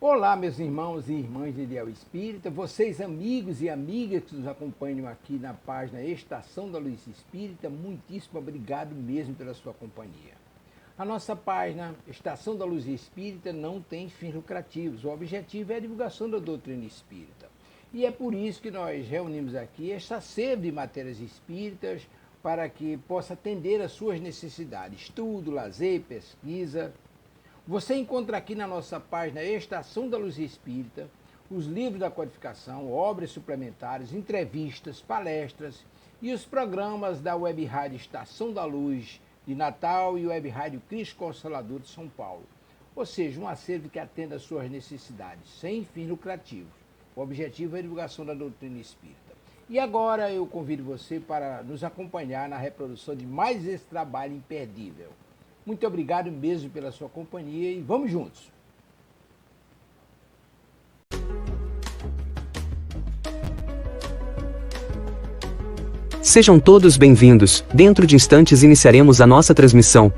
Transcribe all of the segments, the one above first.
Olá, meus irmãos e irmãs de Ideal Espírita, vocês amigos e amigas que nos acompanham aqui na página Estação da Luz Espírita, muitíssimo obrigado mesmo pela sua companhia. A nossa página Estação da Luz Espírita não tem fins lucrativos, o objetivo é a divulgação da doutrina espírita. E é por isso que nós reunimos aqui esta sede de matérias espíritas para que possa atender às suas necessidades, estudo, lazer, pesquisa. Você encontra aqui na nossa página Estação da Luz Espírita os livros da codificação, obras suplementares, entrevistas, palestras e os programas da Web Rádio Estação da Luz de Natal e Web Rádio Cristo Consolador de São Paulo. Ou seja, um acervo que atenda às suas necessidades, sem fins lucrativos. O objetivo é a divulgação da doutrina espírita. E agora eu convido você para nos acompanhar na reprodução de mais esse trabalho imperdível. Muito obrigado mesmo pela sua companhia e vamos juntos! Sejam todos bem-vindos. Dentro de instantes iniciaremos a nossa transmissão.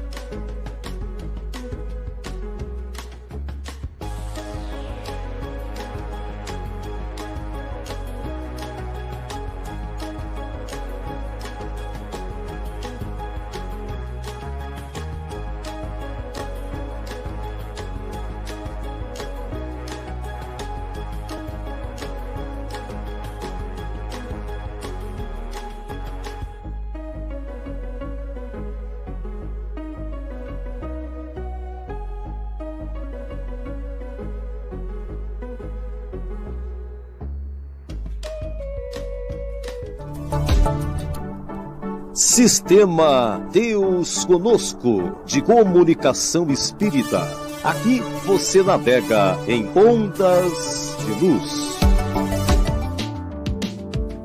Sistema Deus Conosco, de comunicação espírita. Aqui você navega em ondas de luz.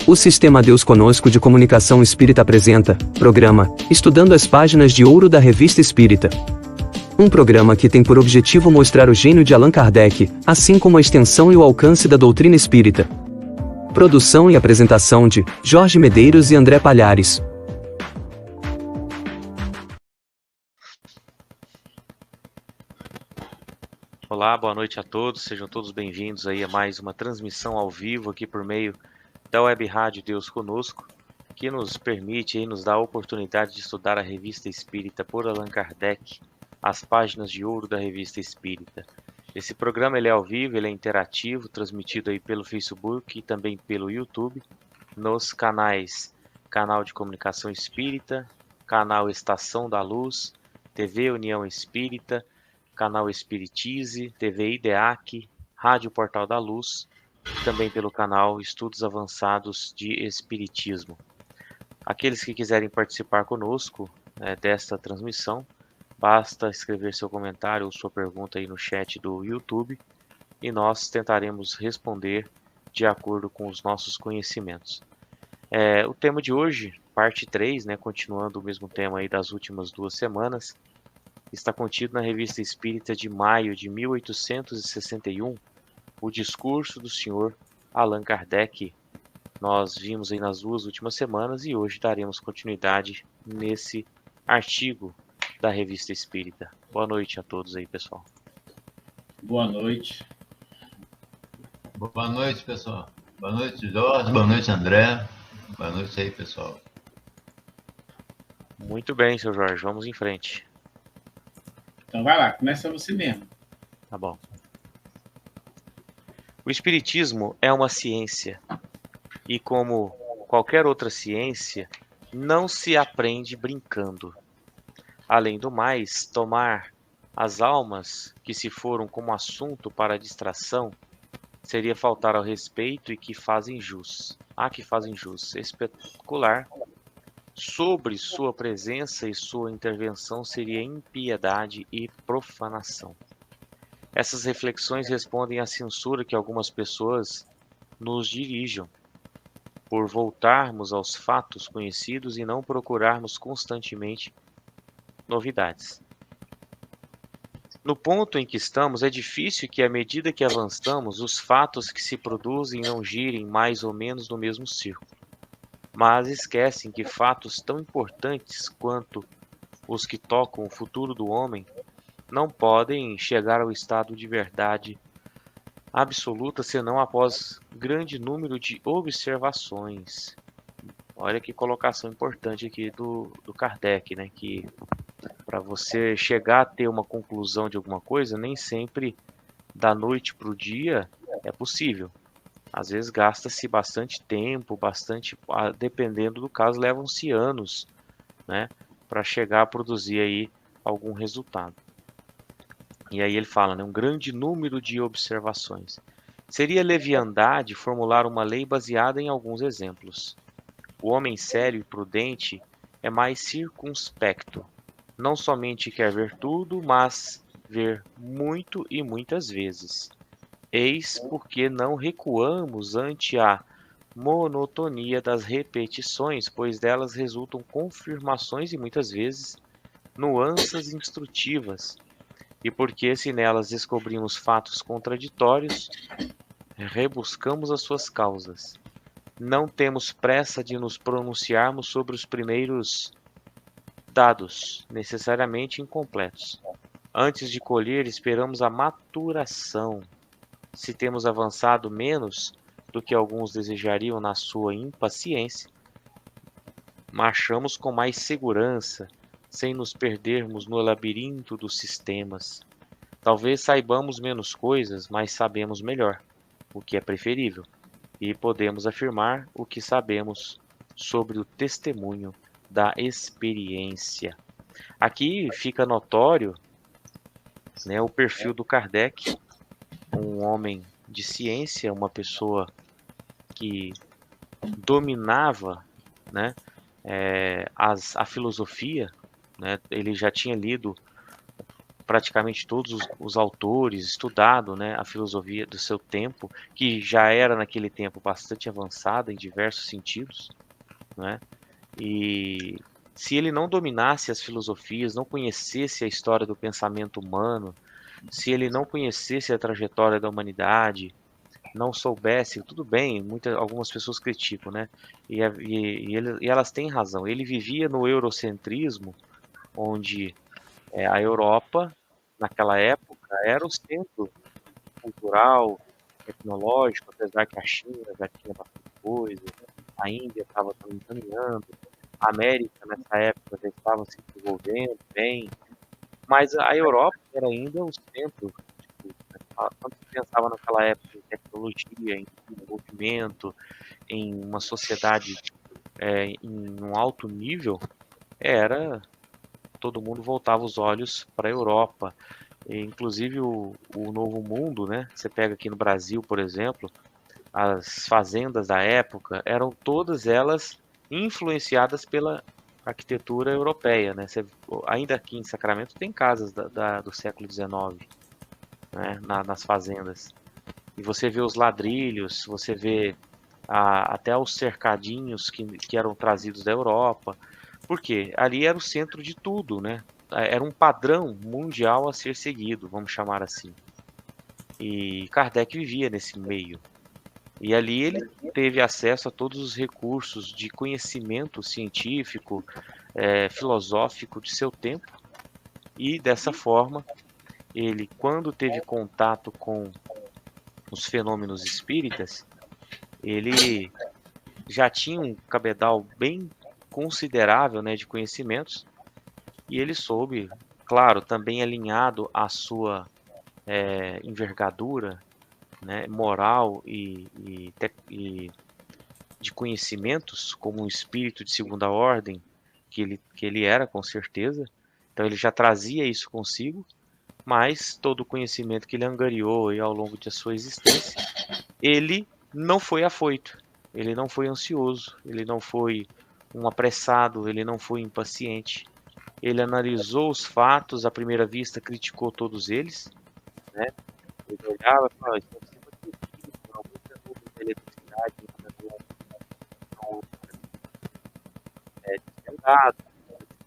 O Sistema Deus Conosco de Comunicação Espírita apresenta programa Estudando as Páginas de Ouro da Revista Espírita. Um programa que tem por objetivo mostrar o gênio de Allan Kardec, assim como a extensão e o alcance da doutrina espírita. Produção e apresentação de Jorge Medeiros e André Palhares. Olá, boa noite a todos, sejam todos bem-vindos aí a mais uma transmissão ao vivo aqui por meio da Web Rádio Deus Conosco, que nos permite e nos dá a oportunidade de estudar a Revista Espírita por Allan Kardec, as páginas de ouro da Revista Espírita. Esse programa ele é ao vivo, ele é interativo, transmitido aí pelo Facebook e também pelo YouTube, nos canais Canal de Comunicação Espírita, Canal Estação da Luz, TV União Espírita, Canal Espiritize, TV IDEAC, Rádio Portal da Luz, e também pelo canal Estudos Avançados de Espiritismo. Aqueles que quiserem participar conosco desta transmissão, basta escrever seu comentário ou sua pergunta aí no chat do YouTube e nós tentaremos responder de acordo com os nossos conhecimentos. O tema de hoje, parte 3, continuando o mesmo tema aí das últimas 2 semanas, está contido na Revista Espírita de maio de 1861, o discurso do senhor Allan Kardec. Nós vimos aí nas 2 últimas semanas e hoje daremos continuidade nesse artigo da Revista Espírita. Boa noite a todos aí, pessoal. Boa noite. Boa noite, pessoal. Boa noite, Jorge. Boa noite, André. Boa noite aí, pessoal. Muito bem, seu Jorge. Vamos em frente. Então vai lá, começa você mesmo. Tá bom. O Espiritismo é uma ciência e, como qualquer outra ciência, não se aprende brincando. Além do mais, tomar as almas que se foram como assunto para distração seria faltar ao respeito e que fazem jus. Especular sobre sua presença e sua intervenção seria impiedade e profanação. Essas reflexões respondem à censura que algumas pessoas nos dirigem, por voltarmos aos fatos conhecidos e não procurarmos constantemente novidades. No ponto em que estamos, é difícil que, à medida que avançamos, os fatos que se produzem não girem mais ou menos no mesmo círculo. Mas esquecem que fatos tão importantes quanto os que tocam o futuro do homem não podem chegar ao estado de verdade absoluta senão após grande número de observações. Olha que colocação importante aqui do Kardec, né? Que para você chegar a ter uma conclusão de alguma coisa, nem sempre da noite para o dia é possível. Às vezes gasta-se bastante tempo, dependendo do caso, levam-se anos, né, para chegar a produzir aí algum resultado. E aí ele fala, né, um grande número de observações. Seria leviandade formular uma lei baseada em alguns exemplos. O homem sério e prudente é mais circunspecto. Não somente quer ver tudo, mas ver muito e muitas vezes. Eis porque não recuamos ante a monotonia das repetições, pois delas resultam confirmações e muitas vezes nuances instrutivas. E porque se nelas descobrimos fatos contraditórios, rebuscamos as suas causas. Não temos pressa de nos pronunciarmos sobre os primeiros dados, necessariamente incompletos. Antes de colher, esperamos a maturação. Se temos avançado menos do que alguns desejariam na sua impaciência, marchamos com mais segurança, sem nos perdermos no labirinto dos sistemas. Talvez saibamos menos coisas, mas sabemos melhor, o que é preferível, e podemos afirmar o que sabemos sobre o testemunho da experiência. Aqui fica notório, né, o perfil do Kardec, um homem de ciência, uma pessoa que dominava, né, a filosofia, né, ele já tinha lido praticamente todos os autores, estudado, né, a filosofia do seu tempo, que já era naquele tempo bastante avançada em diversos sentidos, né, e se ele não dominasse as filosofias, não conhecesse a história do pensamento humano, se ele não conhecesse a trajetória da humanidade, não soubesse, tudo bem, algumas pessoas criticam, né? E elas têm razão. Ele vivia no eurocentrismo, onde a Europa, naquela época, era o centro cultural, tecnológico, apesar que a China já tinha bastante coisa, a Índia estava também caminhando, a América nessa época já estava se desenvolvendo bem, mas a Europa era ainda o centro. Quando se pensava naquela época em tecnologia, em desenvolvimento, em uma sociedade em um alto nível, todo mundo voltava os olhos para a Europa. E, inclusive o Novo Mundo, né? Você pega aqui no Brasil, por exemplo, as fazendas da época eram todas elas influenciadas pela arquitetura europeia, né? Ainda aqui em Sacramento tem casas do século XIX, né? Nas fazendas. E você vê os ladrilhos, você vê até os cercadinhos que eram trazidos da Europa. Por quê? Ali era o centro de tudo, né? Era um padrão mundial a ser seguido, vamos chamar assim. E Kardec vivia nesse meio. E ali ele teve acesso a todos os recursos de conhecimento científico, filosófico de seu tempo. E dessa forma, ele, quando teve contato com os fenômenos espíritas, ele já tinha um cabedal bem considerável, né, de conhecimentos, e ele soube, claro, também alinhado à sua envergadura, né, moral e de conhecimentos, como um espírito de segunda ordem, que ele era, com certeza. Então ele já trazia isso consigo, mas todo o conhecimento que ele angariou aí ao longo de sua existência, ele não foi afoito, ele não foi ansioso, ele não foi um apressado, ele não foi impaciente. Ele analisou os fatos, à primeira vista criticou todos eles, né? Ele olhava e falava, isso não muita nuvem de eletricidade, desvendado,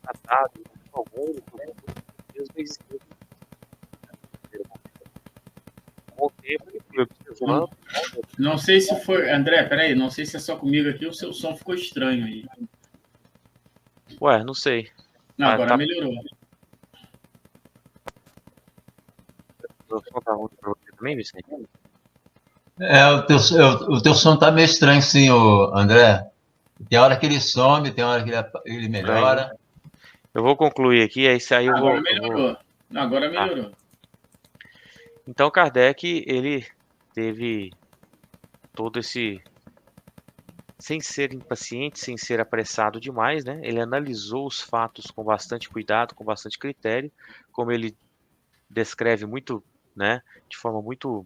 tratado, algum mesmo existia. Com o tempo ele foi observando. Não sei se foi. André, peraí, não sei se é só comigo aqui ou o seu som ficou estranho aí. Ué, não sei. Não, agora melhorou. Eu vou contar outro pra você também, Vicente? O teu som tá meio estranho, sim, André. Tem hora que ele some, tem hora que ele melhora. Eu vou concluir aqui, aí eu Agora vou... melhorou. Não, agora melhorou. Então, Kardec, ele teve todo esse... Sem ser impaciente, sem ser apressado demais, né? Ele analisou os fatos com bastante cuidado, com bastante critério, como ele descreve muito, né, de forma muito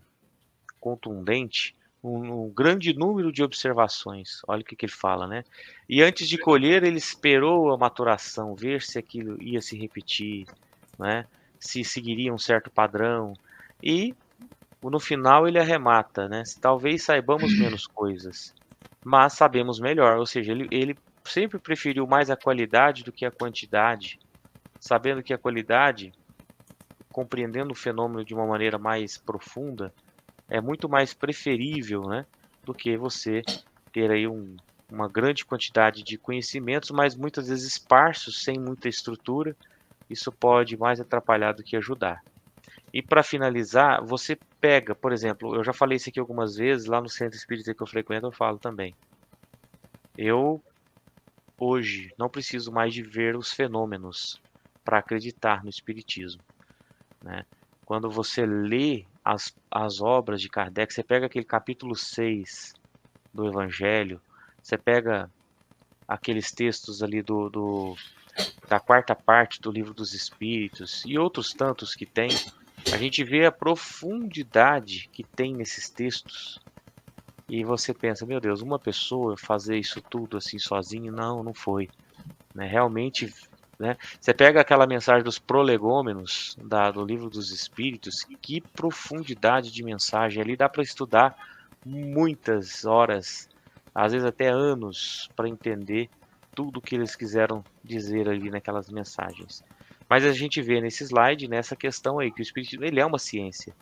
contundente, um grande número de observações. Olha o que ele fala, né? E antes de colher, ele esperou a maturação, ver se aquilo ia se repetir, né? Se seguiria um certo padrão. E no final ele arremata, né? Talvez saibamos menos coisas, mas sabemos melhor. Ou seja, ele sempre preferiu mais a qualidade do que a quantidade, sabendo que a qualidade, compreendendo o fenômeno de uma maneira mais profunda, é muito mais preferível, né, do que você ter aí uma grande quantidade de conhecimentos, mas muitas vezes esparsos, sem muita estrutura. Isso pode mais atrapalhar do que ajudar. E para finalizar, você pega, por exemplo, eu já falei isso aqui algumas vezes, lá no centro espírita que eu frequento, eu falo também. Eu, hoje, não preciso mais de ver os fenômenos para acreditar no espiritismo, né? Quando você lê as obras de Kardec, você pega aquele capítulo 6 do Evangelho, você pega aqueles textos ali da quarta parte do Livro dos Espíritos e outros tantos que tem, a gente vê a profundidade que tem nesses textos e você pensa, meu Deus, uma pessoa fazer isso tudo assim sozinho? Não foi, né? Realmente, né? Você pega aquela mensagem dos prolegômenos do Livro dos Espíritos, que profundidade de mensagem, ali dá para estudar muitas horas, às vezes até anos, para entender tudo que eles quiseram dizer ali naquelas mensagens. Mas a gente vê nesse slide, nessa questão aí, que o espiritismo ele é uma ciência,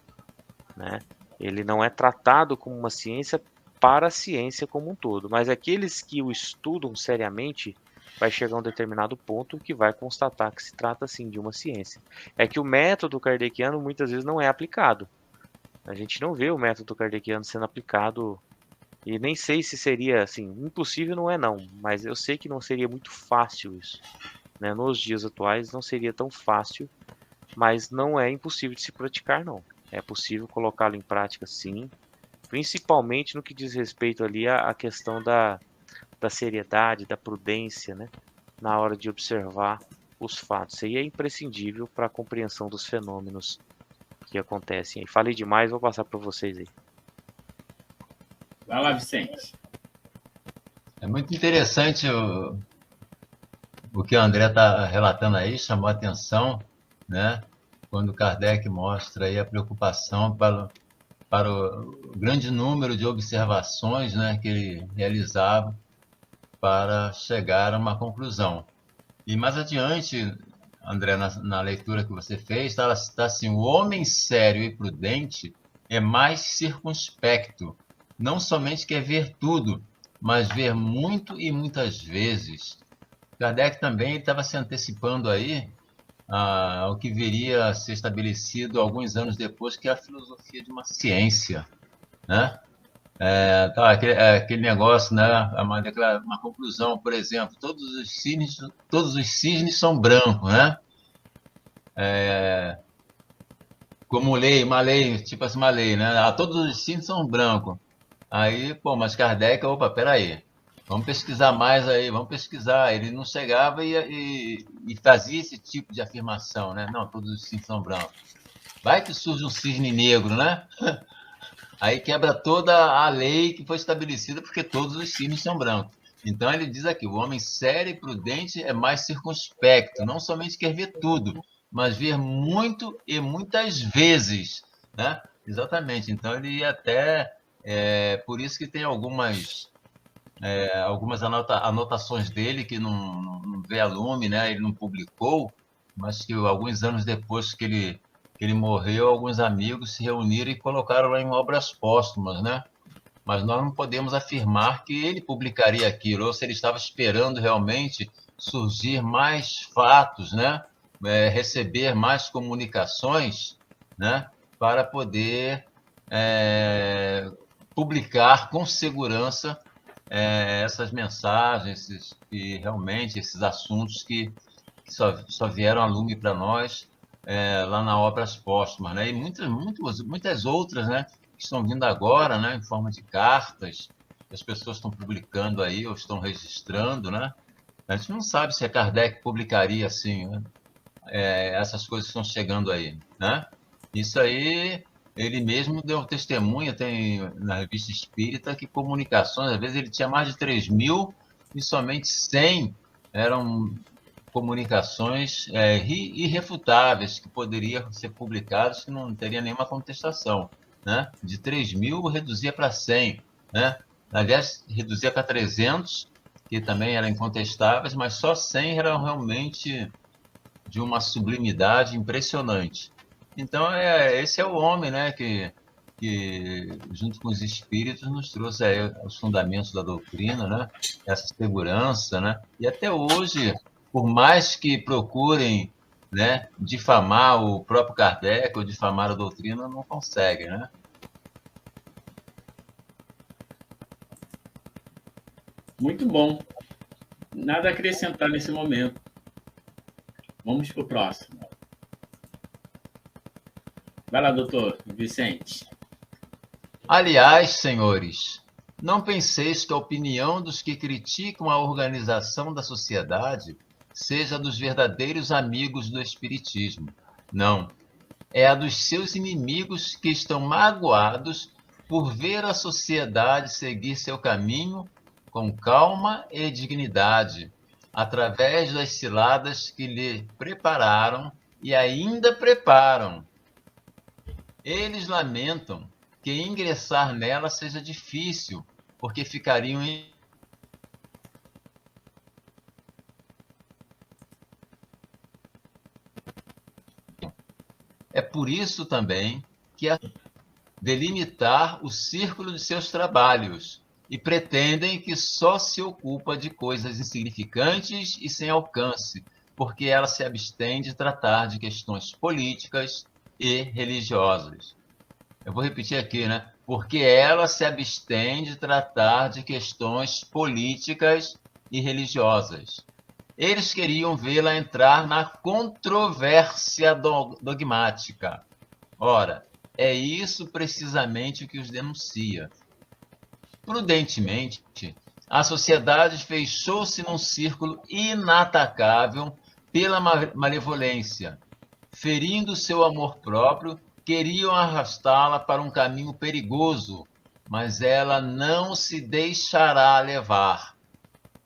né? Ele não é tratado como uma ciência para a ciência como um todo, mas aqueles que o estudam seriamente vai chegar a um determinado ponto que vai constatar que se trata sim de uma ciência. É que o método kardeciano muitas vezes não é aplicado. A gente não vê o método kardeciano sendo aplicado e nem sei se seria assim, impossível não é não, mas eu sei que não seria muito fácil isso, né? Nos dias atuais não seria tão fácil, mas não é impossível de se praticar não. É possível colocá-lo em prática sim, principalmente no que diz respeito ali à questão da seriedade, da prudência, né, na hora de observar os fatos. Isso aí é imprescindível para a compreensão dos fenômenos que acontecem. Falei demais, vou passar para vocês aí. Vai lá, Vicente. É muito interessante o que o André está relatando aí, chamou a atenção, né? Quando Kardec mostra aí a preocupação para o grande número de observações, né, que ele realizava para chegar a uma conclusão. E mais adiante, André, na leitura que você fez, está assim: o homem sério e prudente é mais circunspecto, não somente quer ver tudo, mas ver muito e muitas vezes. Kardec também estava se antecipando aí ao que viria a ser estabelecido alguns anos depois, que é a filosofia de uma ciência, né? Aquele negócio, né? Uma conclusão, por exemplo, todos os cisnes são brancos, né? Como uma lei, tipo assim, uma lei, né? Todos os cisnes são brancos. Aí, pô, mas Kardec, opa, peraí, vamos pesquisar mais aí, vamos pesquisar. Ele não chegava e fazia esse tipo de afirmação, né? Não, todos os cisnes são brancos. Vai que surge um cisne negro, né? Aí quebra toda a lei que foi estabelecida, porque todos os cisnes são brancos. Então ele diz aqui: o homem sério e prudente é mais circunspecto, não somente quer ver tudo, mas ver muito e muitas vezes, né? Exatamente. Então ele ia até... por isso que tem algumas anotações dele que não vê a lume, né? Ele não publicou, mas que alguns anos depois que ele morreu, alguns amigos se reuniram e colocaram lá em obras póstumas, né? Mas nós não podemos afirmar que ele publicaria aquilo, ou se ele estava esperando realmente surgir mais fatos, né? Receber mais comunicações, né? Para poder publicar com segurança essas mensagens e realmente esses assuntos que só vieram a lume para nós lá na Obras Póstumas, né? E muitas outras, né, que estão vindo agora, né, em forma de cartas, que as pessoas estão publicando aí ou estão registrando, né? A gente não sabe se a Kardec publicaria assim, né? Essas coisas que estão chegando aí, né? Isso aí, ele mesmo deu testemunha, tem na Revista Espírita, que comunicações, às vezes ele tinha mais de 3.000 e somente 100 eram comunicações irrefutáveis, que poderiam ser publicadas, que não teria nenhuma contestação, né? De 3.000 reduzia para 100, né? Aliás, reduzia para 300, que também eram incontestáveis, mas só 100 eram realmente de uma sublimidade impressionante. Então, esse é o homem, né, que junto com os espíritos, nos trouxe os fundamentos da doutrina, né, essa segurança, né, e até hoje, por mais que procurem, né, difamar o próprio Kardec ou difamar a doutrina, não conseguem, né? Muito bom. Nada a acrescentar nesse momento. Vamos para o próximo. Vai lá, doutor Vicente. Aliás, senhores, não penseis que a opinião dos que criticam a organização da sociedade seja dos verdadeiros amigos do Espiritismo. Não. É a dos seus inimigos que estão magoados por ver a sociedade seguir seu caminho com calma e dignidade, através das ciladas que lhe prepararam e ainda preparam. Eles lamentam que ingressar nela seja difícil, porque ficariam É por isso também que delimitar o círculo de seus trabalhos e pretendem que só se ocupa de coisas insignificantes e sem alcance, porque ela se abstém de tratar de questões políticas e religiosas. Eu vou repetir aqui, né? Porque ela se abstém de tratar de questões políticas e religiosas. Eles queriam vê-la entrar na controvérsia dogmática. Ora, é isso precisamente o que os denuncia. Prudentemente, a sociedade fechou-se num círculo inatacável pela malevolência. Ferindo seu amor próprio, queriam arrastá-la para um caminho perigoso, mas ela não se deixará levar,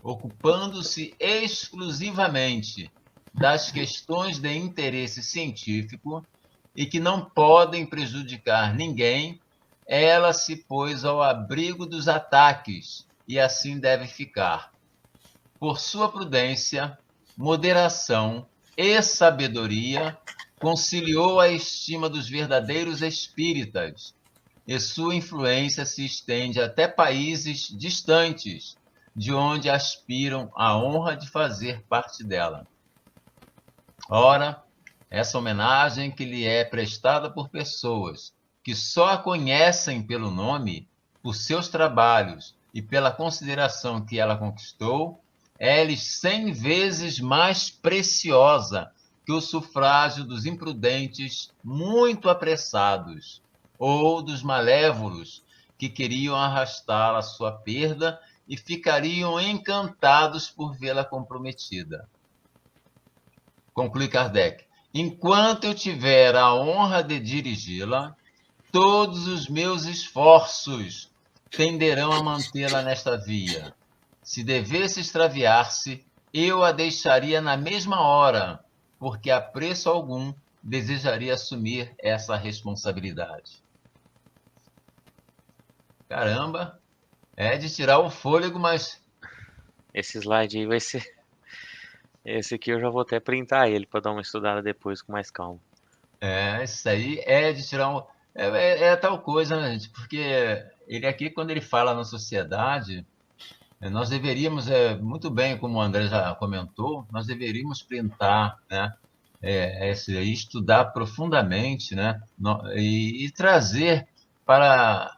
ocupando-se exclusivamente das questões de interesse científico e que não podem prejudicar ninguém. Ela se pôs ao abrigo dos ataques e assim deve ficar. Por sua prudência, moderação e sabedoria, conciliou a estima dos verdadeiros espíritas, e sua influência se estende até países distantes, de onde aspiram a honra de fazer parte dela. Ora, essa homenagem que lhe é prestada por pessoas que só a conhecem pelo nome, por seus trabalhos e pela consideração que ela conquistou, é-lhes 100 vezes mais preciosa que o sufrágio dos imprudentes muito apressados, ou dos malévolos que queriam arrastá-la à sua perda e ficariam encantados por vê-la comprometida. Conclui Kardec. Enquanto eu tiver a honra de dirigi-la, todos os meus esforços tenderão a mantê-la nesta via. Se devesse extraviar-se, eu a deixaria na mesma hora, porque a preço algum desejaria assumir essa responsabilidade. Caramba, é de tirar o fôlego, mas... Esse slide aí vai ser... Esse aqui eu já vou até printar ele para dar uma estudada depois com mais calma. Isso aí é de tirar um... É tal coisa, né, gente? Porque ele aqui, quando ele fala na sociedade, nós deveríamos, muito bem, como o André já comentou, nós deveríamos printar, né, estudar profundamente, né, e trazer para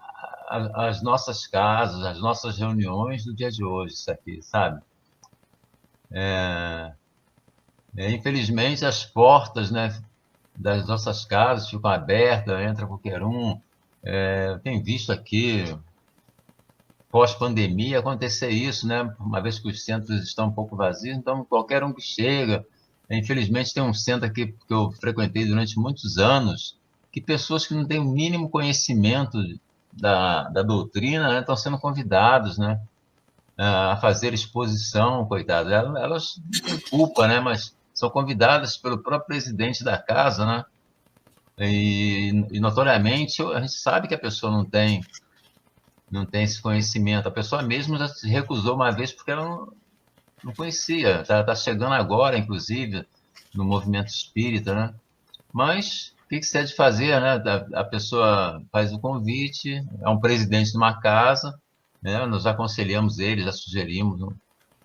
as nossas casas, as nossas reuniões do dia de hoje, isso aqui, sabe? Infelizmente, as portas, né, das nossas casas ficam abertas, entra qualquer um. Tem visto aqui, pós-pandemia, acontecer isso, né? Uma vez que os centros estão um pouco vazios, então qualquer um que chega. Infelizmente, tem um centro aqui que eu frequentei durante muitos anos, que pessoas que não têm o mínimo conhecimento da doutrina, né, estão sendo convidados, né, a fazer exposição, coitadas. Elas não têm culpa, né, mas são convidadas pelo próprio presidente da casa, né? E notoriamente, a gente sabe que a pessoa não tem esse conhecimento. A pessoa mesmo já se recusou uma vez porque ela não conhecia. Está chegando agora, inclusive, no movimento espírita, né? Mas o que se é de fazer, né? A pessoa faz o convite, é um presidente de uma casa, né? Nós aconselhamos ele, já sugerimos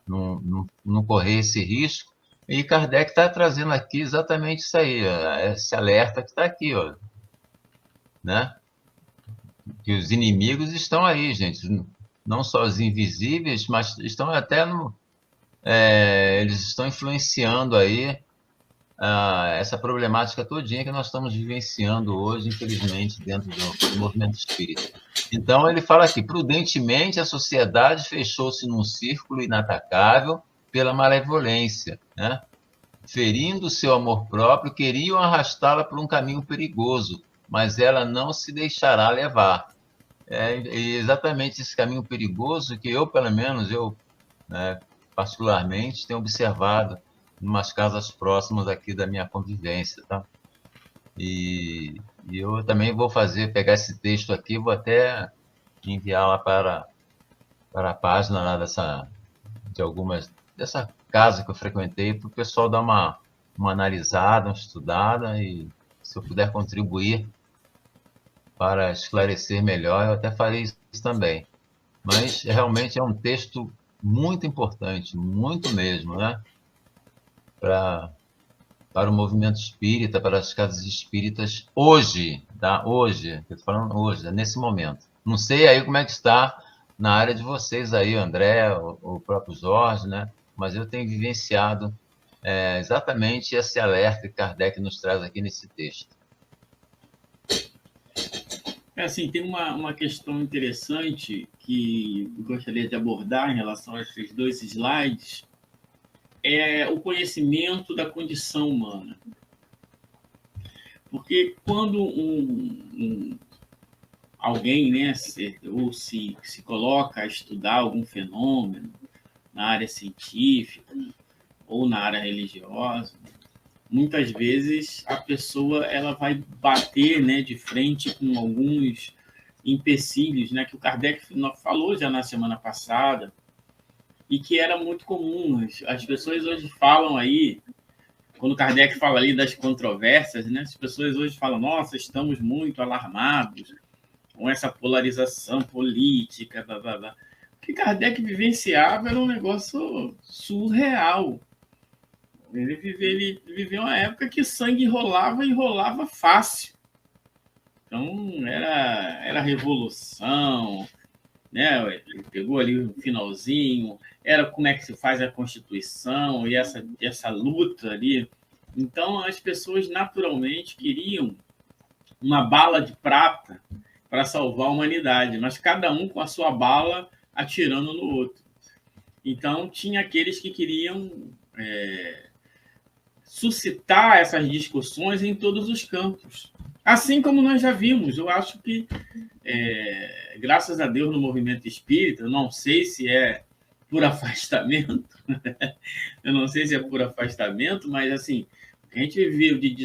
não correr esse risco. E Kardec está trazendo aqui exatamente isso aí, esse alerta que está aqui, ó, né? Que os inimigos estão aí, gente. Não só os invisíveis, mas estão até eles estão influenciando aí essa problemática todinha que nós estamos vivenciando hoje, infelizmente, dentro do movimento espírita. Então, ele fala aqui, prudentemente a sociedade fechou-se num círculo inatacável pela malevolência, né? Ferindo seu amor próprio, queriam arrastá-la por um caminho perigoso, mas ela não se deixará levar. É exatamente esse caminho perigoso que eu, pelo menos, particularmente, tenho observado em umas casas próximas aqui da minha convivência, tá? E eu também vou pegar esse texto aqui, vou até enviar lá para a página lá dessa casa que eu frequentei, para o pessoal dar uma analisada, uma estudada, e se eu puder contribuir para esclarecer melhor, eu até farei isso também. Mas realmente é um texto muito importante, muito mesmo, né? Para o movimento espírita, para as casas espíritas, hoje, tá? Hoje, eu estou falando hoje, nesse momento. Não sei aí como é que está na área de vocês aí, André, o próprio Jorge, né? Mas eu tenho vivenciado exatamente esse alerta que Kardec nos traz aqui nesse texto. Assim, tem uma questão interessante que eu gostaria de abordar em relação a esses dois slides, é o conhecimento da condição humana. Porque quando alguém, né, se coloca a estudar algum fenômeno na área científica ou na área religiosa, muitas vezes a pessoa ela vai bater, né, de frente com alguns empecilhos, né, que o Kardec falou já na semana passada, e que era muito comum. As pessoas hoje falam aí, quando Kardec fala ali das controvérsias, né, as pessoas hoje falam, nossa, estamos muito alarmados com essa polarização política, blá, blá, blá. O que Kardec vivenciava era um negócio surreal. Ele viveu uma época que sangue rolava e rolava fácil. Então, era revolução, né? Ele pegou ali o finalzinho, era como é que se faz a Constituição e essa luta ali. Então, as pessoas naturalmente queriam uma bala de prata para salvar a humanidade, mas cada um com a sua bala atirando no outro. Então, tinha aqueles que queriam suscitar essas discussões em todos os campos. Assim como nós já vimos, eu acho que, graças a Deus, no movimento espírita, não sei se é por afastamento, eu não sei se é por afastamento, mas assim, o que a gente viveu de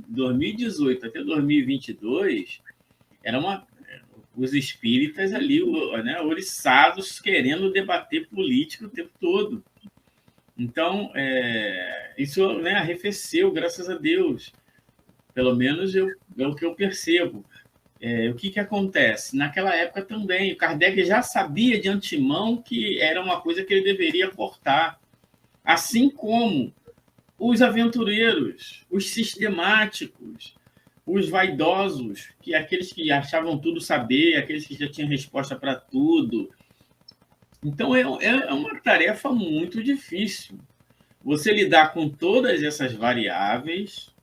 2018 até 2022 os espíritas ali, né, oriçados, querendo debater política o tempo todo. Então, isso, né, arrefeceu, graças a Deus. Pelo menos é o que eu percebo. O que acontece? Naquela época também, o Kardec já sabia de antemão que era uma coisa que ele deveria cortar. Assim como os aventureiros, os sistemáticos, os vaidosos, que aqueles que achavam tudo saber, aqueles que já tinham resposta para tudo. Então, é uma tarefa muito difícil. Você lidar com todas essas variáveis,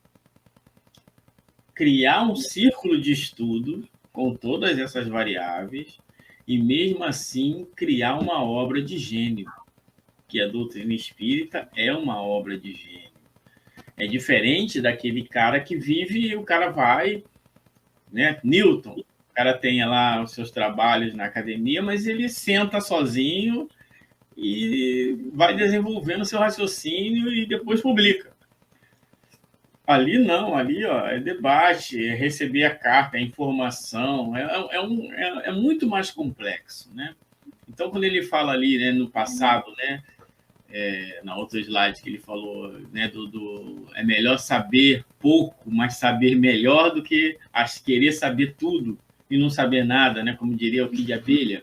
criar um círculo de estudo com todas essas variáveis e, mesmo assim, criar uma obra de gênio, que a doutrina espírita é uma obra de gênio. É diferente daquele cara que vive e o cara vai, né? Newton, o cara tem lá os seus trabalhos na academia, mas ele senta sozinho e vai desenvolvendo seu raciocínio e depois publica. Ali não, ali ó, é debate, é receber a carta, é informação, é muito mais complexo, né? Então, quando ele fala ali, né, no passado, né, na outra slide que ele falou, né, é melhor saber pouco, mas saber melhor do que querer saber tudo e não saber nada, né, como diria o Kid Abelha.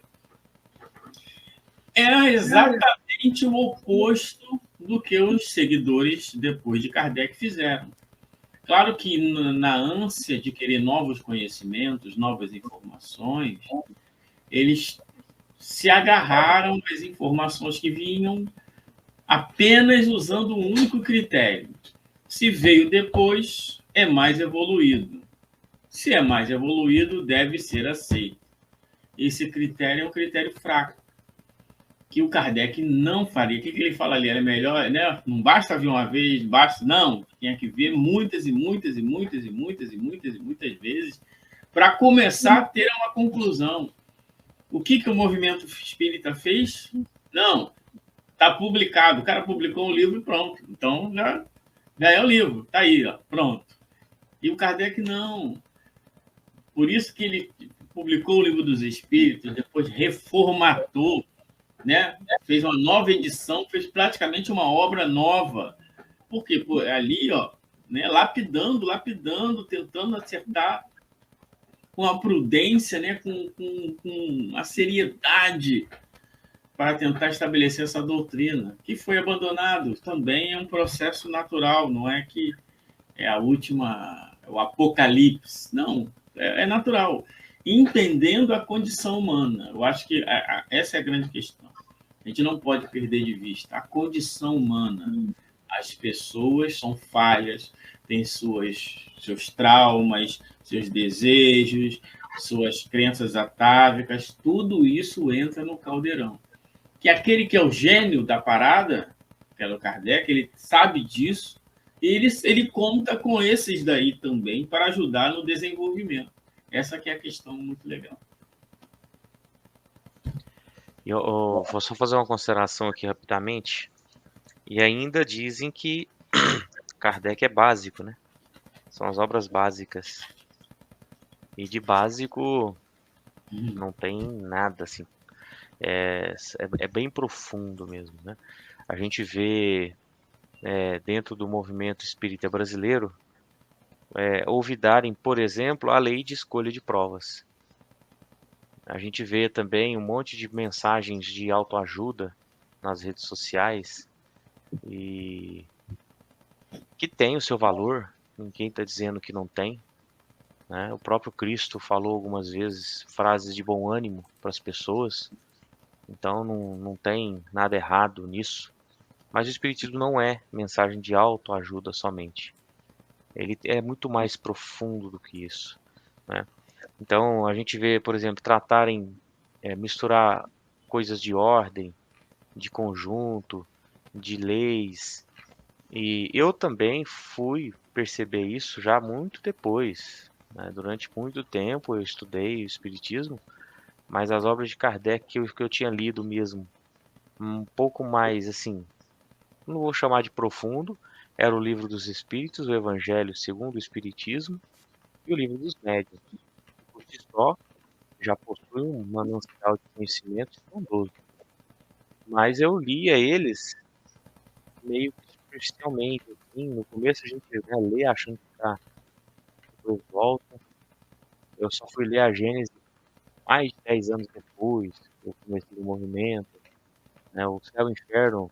É exatamente o oposto do que os seguidores depois de Kardec fizeram. Claro que na ânsia de querer novos conhecimentos, novas informações, eles se agarraram às informações que vinham apenas usando um único critério. Se veio depois, é mais evoluído. Se é mais evoluído, deve ser aceito. Esse critério é um critério fraco, que o Kardec não faria. O que ele fala ali? Era melhor, né? Não basta ver uma vez, basta. Não, tinha que ver muitas e muitas e muitas e muitas e muitas e muitas vezes para começar a ter uma conclusão. O que o movimento espírita fez? Não, está publicado. O cara publicou um livro e pronto. Então já é o livro, está aí, ó, pronto. E o Kardec não. Por isso que ele publicou o Livro dos Espíritos, depois reformatou, né? Fez uma nova edição, fez praticamente uma obra nova. Por quê? Ali, ó, né? lapidando, tentando acertar com a prudência, né? com a seriedade para tentar estabelecer essa doutrina, que foi abandonado. Também é um processo natural, não é que é a última, o apocalipse. Não, é natural. Entendendo a condição humana. Eu acho que essa é a grande questão. A gente não pode perder de vista a condição humana. As pessoas são falhas, têm seus traumas, seus desejos, suas crenças atávicas, tudo isso entra no caldeirão. Que aquele que é o gênio da parada, que é o Kardec, ele sabe disso, e ele conta com esses daí também para ajudar no desenvolvimento. Essa que é a questão muito legal. Eu vou só fazer uma consideração aqui rapidamente. E ainda dizem que Kardec é básico, né? São as obras básicas. E de básico não tem nada, assim. É bem profundo mesmo, né? A gente vê dentro do movimento espírita brasileiro olvidarem, por exemplo, a lei de escolha de provas. A gente vê também um monte de mensagens de autoajuda nas redes sociais e que tem o seu valor, ninguém está dizendo que não tem, né? O próprio Cristo falou algumas vezes frases de bom ânimo para as pessoas, então não tem nada errado nisso. Mas o Espiritismo não é mensagem de autoajuda somente. Ele é muito mais profundo do que isso, né? Então a gente vê, por exemplo, misturar coisas de ordem, de conjunto, de leis. E eu também fui perceber isso já muito depois, né? Durante muito tempo eu estudei o Espiritismo, mas as obras de Kardec que eu tinha lido mesmo, um pouco mais assim, não vou chamar de profundo, era o Livro dos Espíritos, o Evangelho segundo o Espiritismo e o Livro dos Médiuns. Por si só, já possui um manancial de conhecimento estrondoso. Mas eu lia eles meio que superficialmente, assim. No começo a gente lê achando que tá, depois volta. Eu só fui ler a Gênesis mais de 10 anos depois, eu comecei o movimento, né? O Céu e o Inferno,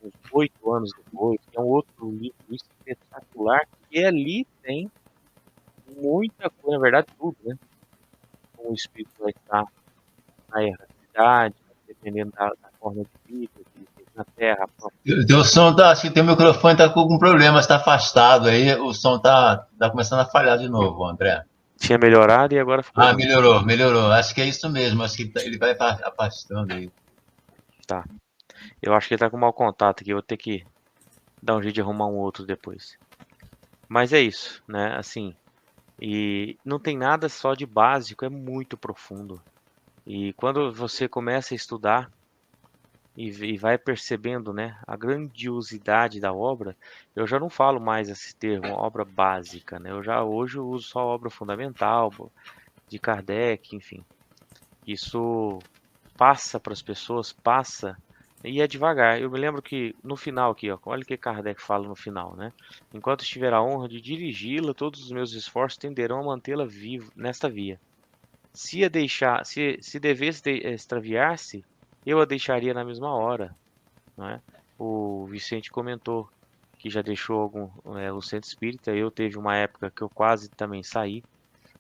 uns 8 anos depois. É um outro livro espetacular que ali tem muita coisa, na verdade, tudo, né? Como o espírito vai estar na erraticidade, dependendo da forma de vida que ele tem na Terra. O teu som tá, acho que teu microfone tá com algum problema, está afastado aí, o som tá começando a falhar de novo, André. Tinha melhorado e agora ficou ruim. Melhorou. Acho que é isso mesmo, acho que ele vai afastando aí. Tá. Eu acho que ele tá com mau contato aqui, eu vou ter que dar um jeito de arrumar um outro depois. Mas é isso, né? Assim, e não tem nada só de básico, é muito profundo. E quando você começa a estudar e vai percebendo, né, a grandiosidade da obra, eu já não falo mais esse termo obra básica, né? Hoje eu uso só obra fundamental de Kardec, enfim. Isso passa para as pessoas, passa e é devagar. Eu me lembro que no final aqui, ó, olha o que Kardec fala no final, né? Enquanto estiver a honra de dirigi-la, todos os meus esforços tenderão a mantê-la viva nesta via. Se a deixar, se devesse extraviar-se, eu a deixaria na mesma hora, né? O Vicente comentou que já deixou o centro espírita. Eu teve uma época que eu quase também saí.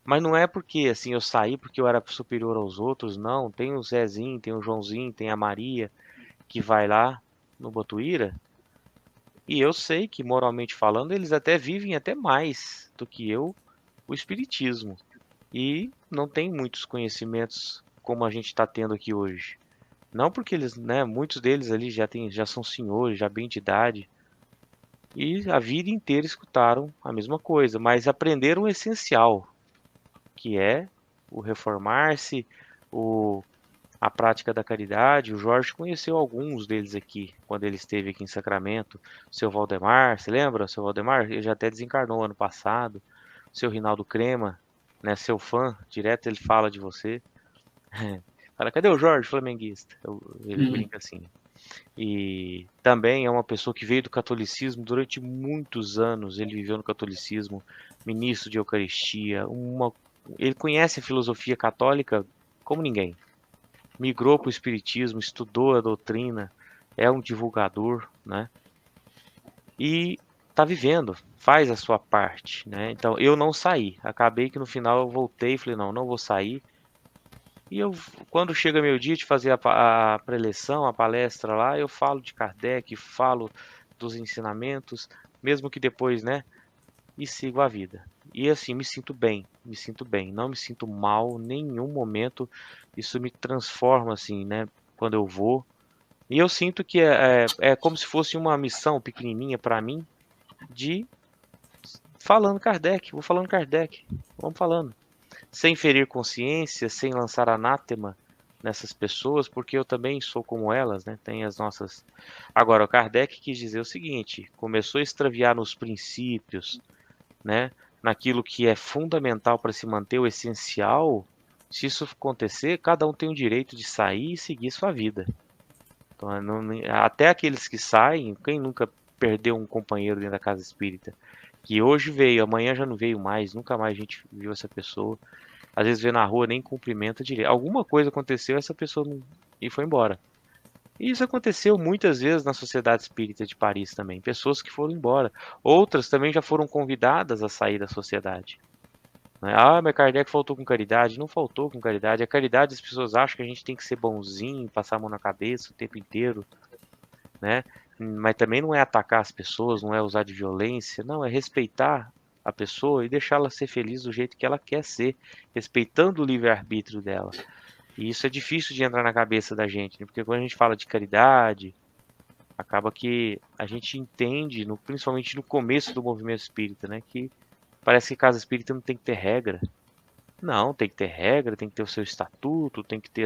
Mas não é porque assim eu saí porque eu era superior aos outros, não. Tem o Zezinho, tem o Joãozinho, tem a Maria que vai lá no Botuíra. E eu sei que, moralmente falando, eles até vivem até mais do que eu o espiritismo. E não tem muitos conhecimentos como a gente está tendo aqui hoje. Não porque eles, né, muitos deles ali já são senhores, já bem de idade. E a vida inteira escutaram a mesma coisa, mas aprenderam o essencial, que é o reformar-se, a prática da caridade. O Jorge conheceu alguns deles aqui, quando ele esteve aqui em Sacramento. O seu Valdemar, você lembra? O seu Valdemar, ele já até desencarnou ano passado. O seu Rinaldo Crema, né, seu fã, direto ele fala de você. Fala, cadê o Jorge, flamenguista? Ele brinca assim. E também é uma pessoa que veio do catolicismo durante muitos anos. Ele viveu no catolicismo, ministro de Eucaristia. Ele conhece a filosofia católica como ninguém. Migrou para o espiritismo, estudou a doutrina, é um divulgador, né? E está vivendo, faz a sua parte, né? Então eu não saí. Acabei que no final eu voltei e falei, não vou sair. E quando chega meu dia de fazer a preleção, a palestra lá, eu falo de Kardec, falo dos ensinamentos, mesmo que depois, né, e sigo a vida. E assim, me sinto bem, não me sinto mal, em nenhum momento isso me transforma, assim, né, quando eu vou. E eu sinto que é como se fosse uma missão pequenininha para mim, de falando Kardec, vamos falando. Sem ferir consciência, sem lançar anátema nessas pessoas, porque eu também sou como elas, né? Tem as nossas. Agora, o Kardec quis dizer o seguinte: começou a extraviar nos princípios, né? Naquilo que é fundamental para se manter o essencial. Se isso acontecer, cada um tem o direito de sair e seguir sua vida. Então, até aqueles que saem, quem nunca perdeu um companheiro dentro da casa espírita? Que hoje veio, amanhã já não veio mais, nunca mais a gente viu essa pessoa. Às vezes vê na rua, nem cumprimenta direito. Alguma coisa aconteceu, essa pessoa não... e foi embora. E isso aconteceu muitas vezes na Sociedade Espírita de Paris também. Pessoas que foram embora. Outras também já foram convidadas a sair da sociedade. Ah, mas Kardec faltou com caridade. Não faltou com caridade. A caridade, as pessoas acham que a gente tem que ser bonzinho, passar a mão na cabeça o tempo inteiro, né? Mas também não é atacar as pessoas, não é usar de violência, não, é respeitar a pessoa e deixá-la ser feliz do jeito que ela quer ser, respeitando o livre-arbítrio dela. E isso é difícil de entrar na cabeça da gente, né? Porque quando a gente fala de caridade, acaba que a gente entende, principalmente no começo do movimento espírita, né, que parece que casa espírita não tem que ter regra. Não, tem que ter regra, tem que ter o seu estatuto, tem que ter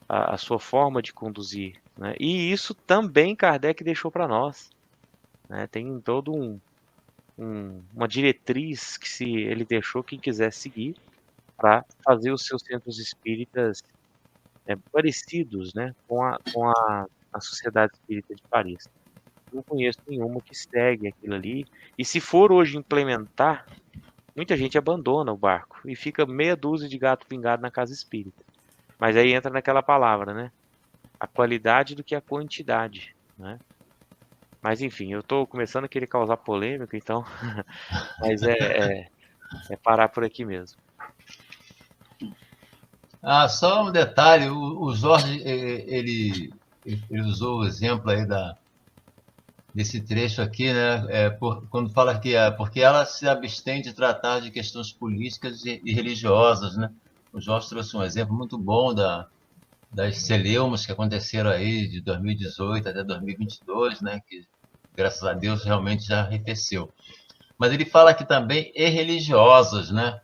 a sua forma de conduzir, né? E isso também Kardec deixou para nós, né? Tem todo uma diretriz que ele deixou quem quiser seguir para fazer os seus centros espíritas parecidos, né, com a Sociedade Espírita de Paris. Não conheço nenhuma que segue aquilo ali, e se for hoje implementar, muita gente abandona o barco e fica meia dúzia de gato pingado na casa espírita. Mas aí entra naquela palavra, né? A qualidade do que a quantidade, né? Mas enfim, eu estou começando a querer causar polêmica, então. Mas parar por aqui mesmo. Só um detalhe, o Jorge, ele usou o exemplo aí desse trecho aqui, né? Quando fala que porque ela se abstém de tratar de questões políticas e religiosas, né? O Jorge trouxe um exemplo muito bom das celeumas que aconteceram aí de 2018 até 2022, né? Que, graças a Deus, realmente já arrefeceu. Mas ele fala aqui também e religiosas, né?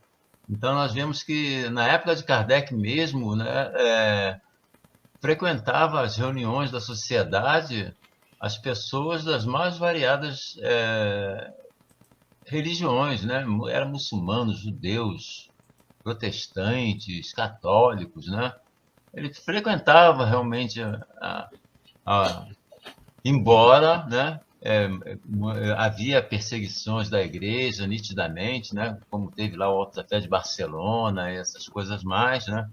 Então, nós vemos que, na época de Kardec mesmo, né, frequentava as reuniões da sociedade as pessoas das mais variadas religiões, né? Eram muçulmanos, judeus, protestantes, católicos, né? Ele frequentava realmente embora, né, havia perseguições da igreja nitidamente, né, como teve lá o Auto da Fé de Barcelona e essas coisas mais, né,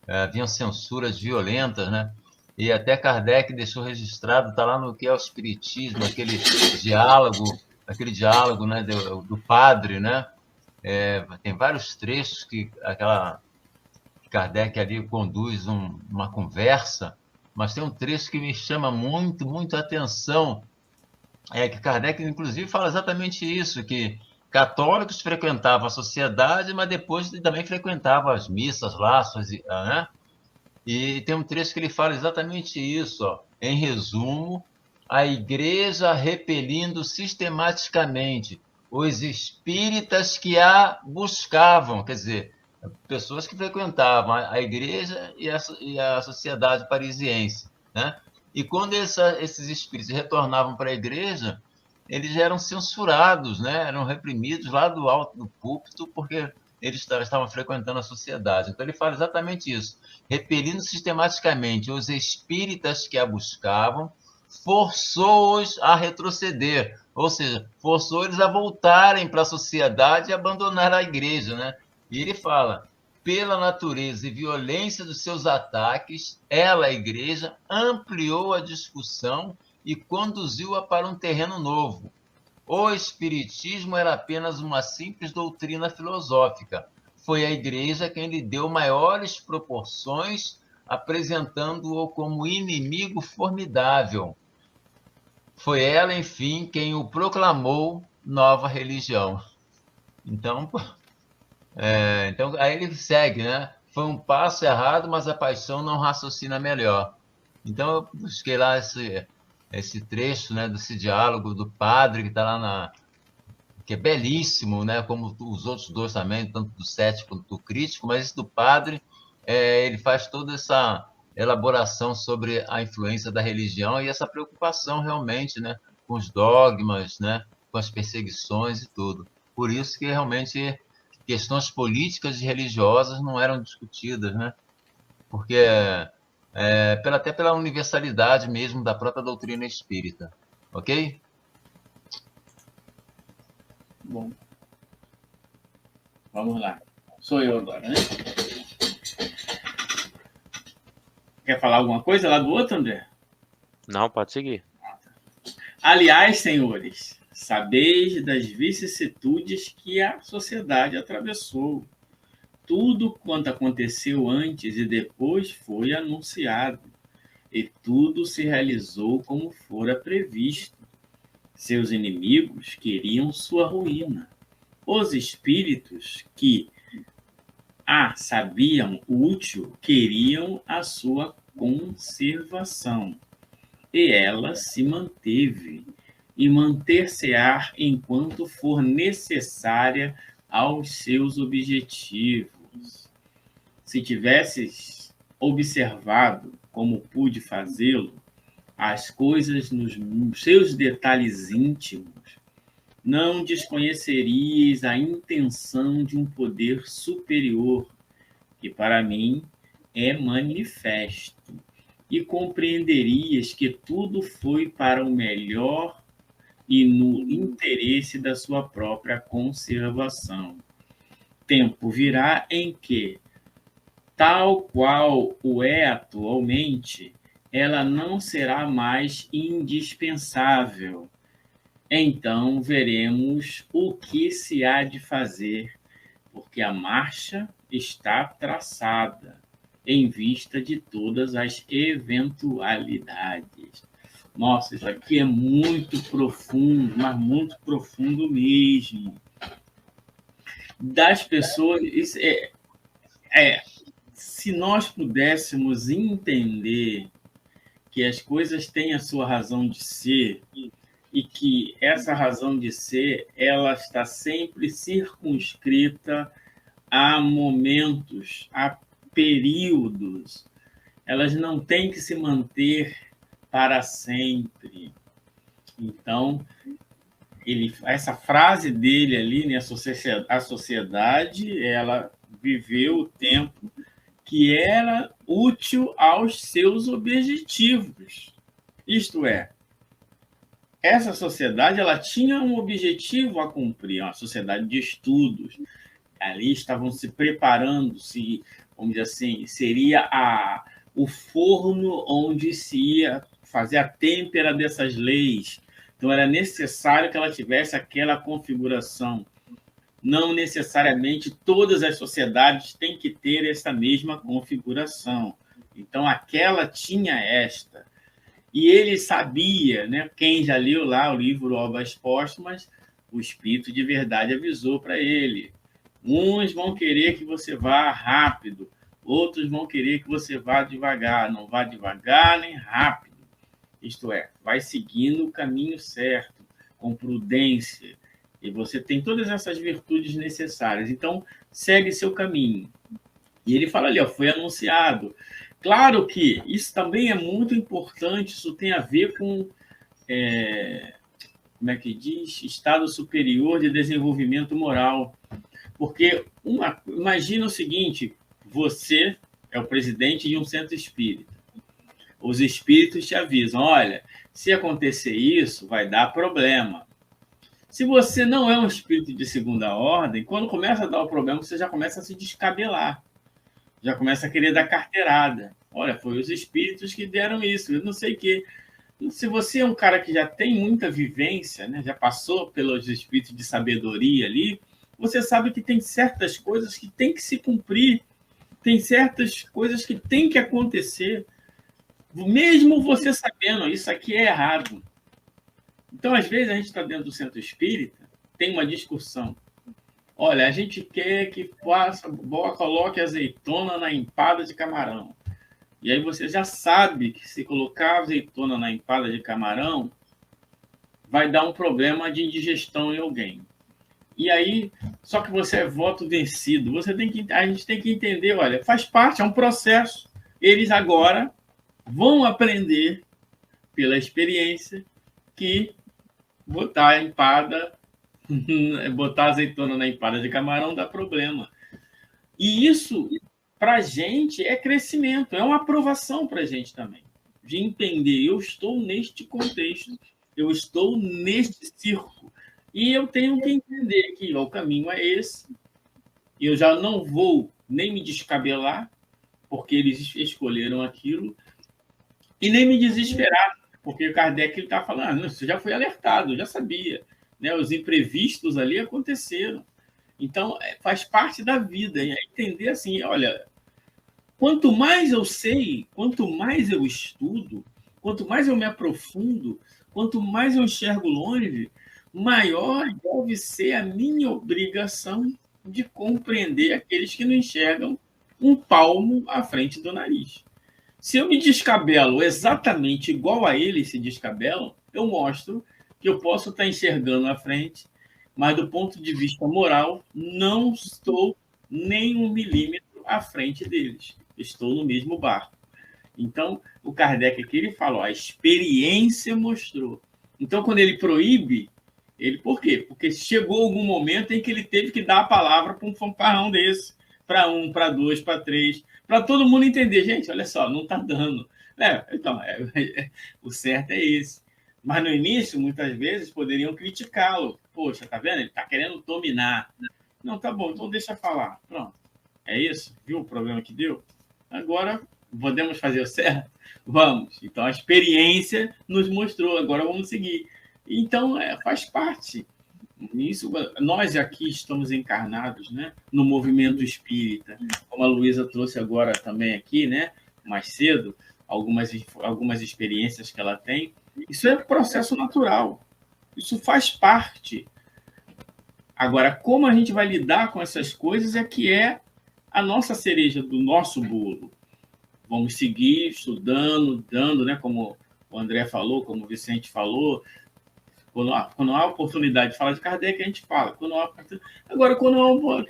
haviam censuras violentas, né, e até Kardec deixou registrado, está lá no que é o Espiritismo, aquele diálogo, né, do padre, né, tem vários trechos que Kardec ali conduz uma conversa, mas tem um trecho que me chama muito, muito a atenção, que Kardec, inclusive, fala exatamente isso, que católicos frequentavam a sociedade, mas depois também frequentavam as missas lá, né? E tem um trecho que ele fala exatamente isso, ó. Em resumo, a igreja repelindo sistematicamente os espíritas que a buscavam, quer dizer, pessoas que frequentavam a igreja e a sociedade parisiense, né? E quando esses espíritos retornavam para a igreja, eles eram censurados, né? Eram reprimidos lá do alto do púlpito, porque eles estavam frequentando a sociedade. Então, ele fala exatamente isso. Repelindo sistematicamente os espíritas que a buscavam, forçou-os a retroceder, ou seja, forçou eles a voltarem para a sociedade e abandonar a igreja, né? E ele fala, pela natureza e violência dos seus ataques, ela, a igreja, ampliou a discussão e conduziu-a para um terreno novo. O espiritismo era apenas uma simples doutrina filosófica. Foi a igreja quem lhe deu maiores proporções, apresentando-o como inimigo formidável. Foi ela, enfim, quem o proclamou nova religião. Então, aí ele segue, né? Foi um passo errado, mas a paixão não raciocina melhor. Então, eu busquei lá esse trecho, né, desse diálogo do padre que está lá que é belíssimo, né? Como os outros dois também, tanto do cético quanto do crítico, mas esse do padre, ele faz toda essa elaboração sobre a influência da religião e essa preocupação realmente, né, com os dogmas, né, com as perseguições e tudo. Por isso que realmente questões políticas e religiosas não eram discutidas, né? Porque até pela universalidade mesmo da própria doutrina espírita. Ok? Bom. Vamos lá. Sou eu agora, né? Quer falar alguma coisa lá do outro, André? Não, pode seguir. Aliás, senhores, sabeis das vicissitudes que a sociedade atravessou. Tudo quanto aconteceu antes e depois foi anunciado, e tudo se realizou como fora previsto. Seus inimigos queriam sua ruína. Os espíritos que a sabiam útil queriam a sua conservação. E ela se manteve, e manter-se-á enquanto for necessária aos seus objetivos. Se tivesses observado, como pude fazê-lo, as coisas nos seus detalhes íntimos, não desconhecerias a intenção de um poder superior, que para mim é manifesto, e compreenderias que tudo foi para o melhor e no interesse da sua própria conservação. Tempo virá em que, tal qual o é atualmente, ela não será mais indispensável. Então veremos o que se há de fazer porque a marcha está traçada em vista de todas as eventualidades. Nossa, isso aqui é muito profundo, mas muito profundo mesmo. Das pessoas, isso se nós pudéssemos entender que as coisas têm a sua razão de ser e que essa razão de ser ela está sempre circunscrita a momentos, a períodos, elas não têm que se manter para sempre. Então, essa frase dele ali, né, a sociedade, ela viveu o tempo que era útil aos seus objetivos. Isto é, essa sociedade ela tinha um objetivo a cumprir, uma sociedade de estudos. Ali estavam se preparando, vamos dizer assim, seria o forno onde se ia fazer a têmpera dessas leis. Então, era necessário que ela tivesse aquela configuração. Não necessariamente todas as sociedades têm que ter essa mesma configuração. Então, aquela tinha esta. E ele sabia, né? Quem já leu lá o livro Obras Póstumas, o Espírito de Verdade avisou para ele. Uns vão querer que você vá rápido, outros vão querer que você vá devagar. Não vá devagar nem rápido. Isto é, vai seguindo o caminho certo, com prudência. E você tem todas essas virtudes necessárias. Então, segue seu caminho. E ele fala ali, foi anunciado. Claro que isso também é muito importante, isso tem a ver com, como é que diz? Estado superior de desenvolvimento moral. Porque imagina o seguinte, você é o presidente de um centro espírita. Os espíritos te avisam, olha, se acontecer isso, vai dar problema. Se você não é um espírito de segunda ordem, quando começa a dar o problema, você já começa a se descabelar. Já começa a querer dar carteirada. Olha, foi os espíritos que deram isso, eu não sei o quê. Se você é um cara que já tem muita vivência, né, já passou pelos espíritos de sabedoria ali, você sabe que tem certas coisas que tem que se cumprir, tem certas coisas que tem que acontecer, mesmo você sabendo, isso aqui é errado. Então, às vezes, a gente está dentro do centro espírita, tem uma discussão. Olha, a gente quer que coloque azeitona na empada de camarão. E aí você já sabe que se colocar azeitona na empada de camarão, vai dar um problema de indigestão em alguém. E aí, só que você é voto vencido. A gente tem que entender, olha, faz parte, é um processo. Eles agora vão aprender, pela experiência, que botar a empada, botar azeitona na empada de camarão dá problema. E isso, para a gente, é crescimento, é uma aprovação para a gente também. De entender, eu estou neste contexto, eu estou neste circo. E eu tenho que entender que o caminho é esse. Eu já não vou nem me descabelar, porque eles escolheram aquilo, e nem me desesperar, porque o Kardec está falando, você já foi alertado, já sabia. Né? Os imprevistos ali aconteceram. Então, faz parte da vida. E entender assim, olha, quanto mais eu sei, quanto mais eu estudo, quanto mais eu me aprofundo, quanto mais eu enxergo longe, maior deve ser a minha obrigação de compreender aqueles que não enxergam um palmo à frente do nariz. Se eu me descabelo exatamente igual a eles se descabelam, eu mostro que eu posso estar enxergando à frente, mas do ponto de vista moral, não estou nem 1 milímetro à frente deles. Estou no mesmo barco. Então, o Kardec aqui ele falou, a experiência mostrou. Então, quando ele proíbe, por quê? Porque chegou algum momento em que ele teve que dar a palavra para um fanfarrão desse, para 1, para 2, para 3, para todo mundo entender. Gente, olha só, não está dando. Então, o certo é esse. Mas no início, muitas vezes, poderiam criticá-lo. Poxa, tá vendo? Ele está querendo dominar. Não, tá bom, então deixa falar. Pronto. É isso? Viu o problema que deu? Agora, podemos fazer o certo? Vamos. Então, a experiência nos mostrou. Agora vamos seguir. Então, faz parte. Isso, nós aqui estamos encarnados, né, no movimento espírita, como a Luísa trouxe agora também aqui, né, mais cedo, algumas experiências que ela tem. Isso é processo natural, isso faz parte. Agora, como a gente vai lidar com essas coisas é que é a nossa cereja do nosso bolo. Vamos seguir estudando, dando, né, como o André falou, como o Vicente falou. Quando há oportunidade de falar de Kardec, a gente fala. Agora,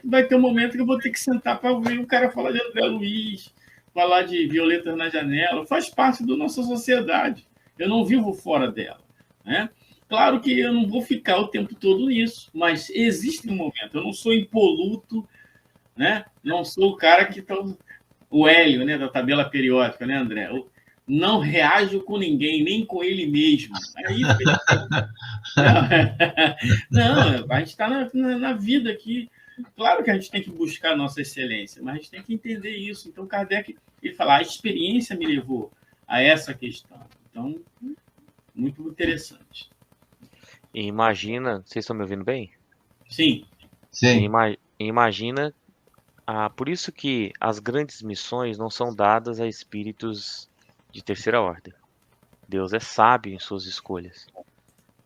vai ter um momento que eu vou ter que sentar para ouvir o cara falar de André Luiz, falar de Violetas na Janela. Faz parte da nossa sociedade. Eu não vivo fora dela, né? Claro que eu não vou ficar o tempo todo nisso, mas existe um momento. Eu não sou impoluto, né? Não sou o cara que está... O Hélio, né, da tabela periódica, né, André? Eu não reajo com ninguém, nem com ele mesmo. É isso que não, a gente está na vida aqui. Claro que a gente tem que buscar a nossa excelência, mas a gente tem que entender isso. Então, Kardec, ele fala, a experiência me levou a essa questão. Então, muito interessante. E imagina, vocês estão me ouvindo bem? Sim. Sim. Imagina, por isso que as grandes missões não são dadas a espíritos de terceira ordem. Deus é sábio em suas escolhas.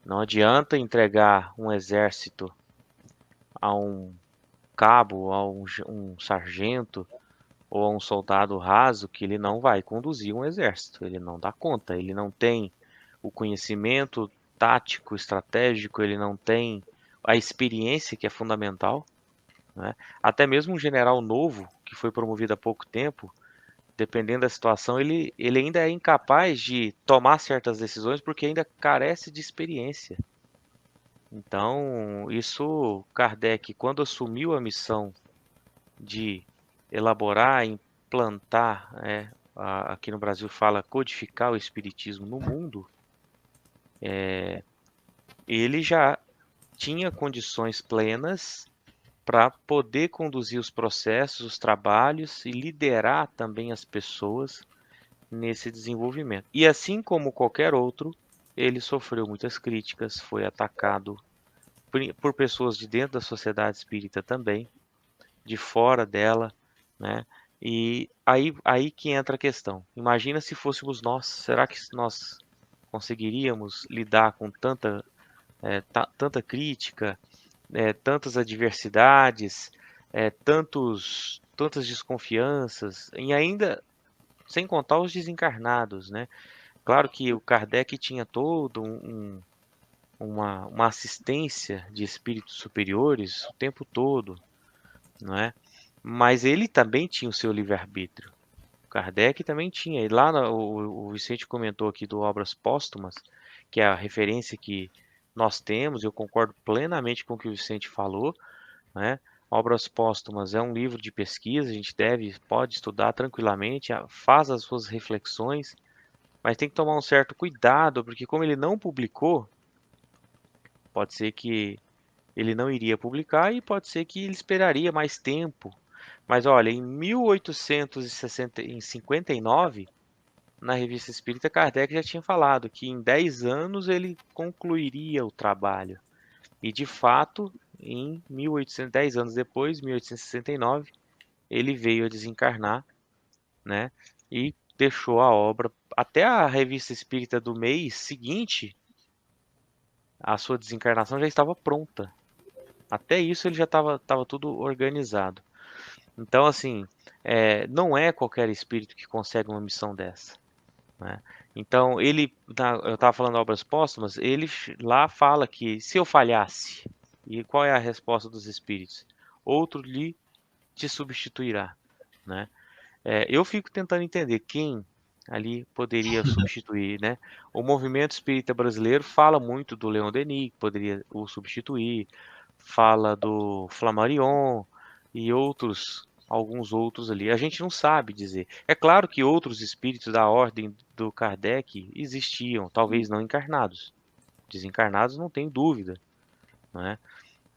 Não adianta entregar um exército a um cabo, a um sargento ou a um soldado raso que ele não vai conduzir um exército. Ele não dá conta, ele não tem o conhecimento tático, estratégico, ele não tem a experiência que é fundamental, né? Até mesmo um general novo que foi promovido há pouco tempo, dependendo da situação, ele ainda é incapaz de tomar certas decisões porque ainda carece de experiência. Então, isso, Kardec, quando assumiu a missão de elaborar, implantar, aqui no Brasil fala codificar o espiritismo no mundo, ele já tinha condições plenas para poder conduzir os processos, os trabalhos e liderar também as pessoas nesse desenvolvimento. E assim como qualquer outro, ele sofreu muitas críticas, foi atacado por pessoas de dentro da sociedade espírita também, de fora dela, né? E aí que entra a questão. Imagina se fôssemos nós, será que nós conseguiríamos lidar com tanta crítica, tantas adversidades, tantas desconfianças, e ainda sem contar os desencarnados, né? Claro que o Kardec tinha todo uma assistência de espíritos superiores o tempo todo, não é? Mas ele também tinha o seu livre-arbítrio. Kardec também tinha. E lá o Vicente comentou aqui do Obras Póstumas, que é a referência que nós temos, eu concordo plenamente com o que o Vicente falou, né? Obras Póstumas é um livro de pesquisa, a gente pode estudar tranquilamente, faz as suas reflexões, mas tem que tomar um certo cuidado, porque como ele não publicou, pode ser que ele não iria publicar e pode ser que ele esperaria mais tempo. Mas olha, em 1859, na Revista Espírita, Kardec já tinha falado que em 10 anos ele concluiria o trabalho. E de fato, em 10 anos depois, 1869, ele veio a desencarnar, né? E deixou a obra. Até a Revista Espírita do mês seguinte, a sua desencarnação já estava pronta. Até isso ele já estava tudo organizado. Então, assim, não é qualquer espírito que consegue uma missão dessa, né? Então, eu estava falando de Obras Póstumas, ele lá fala que se eu falhasse, e qual é a resposta dos espíritos? Outro te substituirá, né? Eu fico tentando entender quem ali poderia substituir, né? O movimento espírita brasileiro fala muito do Leon Denis, que poderia o substituir, fala do Flammarion e alguns outros ali. A gente não sabe dizer. É claro que outros espíritos da ordem do Kardec existiam, talvez não encarnados. Desencarnados não tem dúvida, né?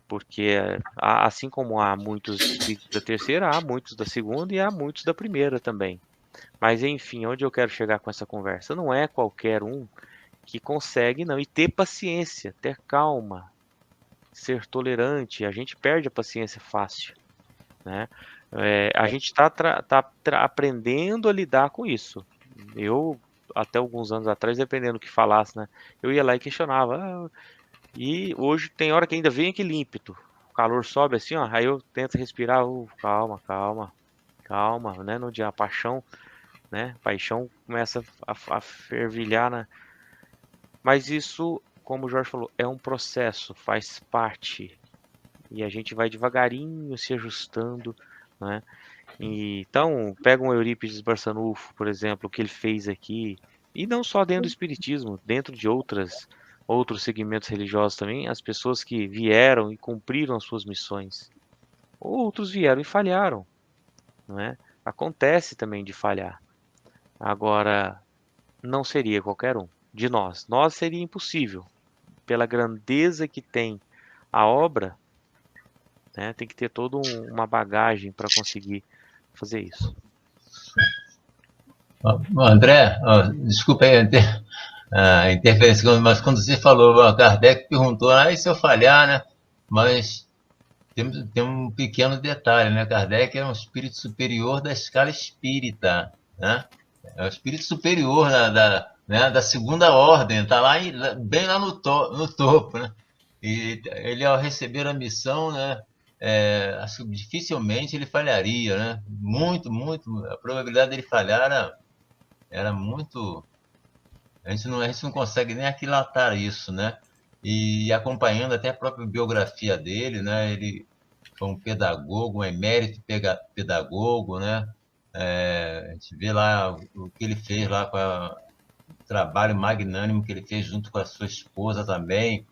Porque assim como há muitos espíritos da terceira, há muitos da segunda e há muitos da primeira também. Mas enfim, onde eu quero chegar com essa conversa? Não é qualquer um que consegue, não. E ter paciência, ter calma, ser tolerante, a gente perde a paciência fácil, né? A gente está aprendendo a lidar com isso. Eu, até alguns anos atrás, dependendo do que falasse, né? Eu ia lá e questionava. E hoje tem hora que ainda vem aquele ímpeto. O calor sobe assim, ó. Aí eu tento respirar. Calma, calma, calma, né? No dia a paixão, né? Paixão começa a fervilhar, né? Mas isso, como o Jorge falou, é um processo, faz parte. E a gente vai devagarinho se ajustando, né? Então, pega um Eurípides Barçanufo, por exemplo, o que ele fez aqui, e não só dentro do espiritismo, dentro de outros segmentos religiosos também, as pessoas que vieram e cumpriram as suas missões. Outros vieram e falharam, não é? Acontece também de falhar. Agora, não seria qualquer um de nós. Nós seria impossível. Pela grandeza que tem a obra, né, tem que ter toda uma bagagem para conseguir fazer isso. André, desculpa aí a interferência, mas quando você falou, Kardec perguntou, e se eu falhar, né? Mas tem um pequeno detalhe, né? Kardec é um espírito superior da escala espírita, né? É o espírito superior da segunda ordem, está lá bem lá no topo, né? E ele, ao receber a missão, né? Acho que dificilmente ele falharia, né? Muito, a probabilidade dele falhar era muito. A gente não consegue nem aquilatar isso, né? E acompanhando até a própria biografia dele, né? Ele foi um pedagogo, um emérito pedagogo, né? A gente vê lá o que ele fez lá com o trabalho magnânimo que ele fez junto com a sua esposa também.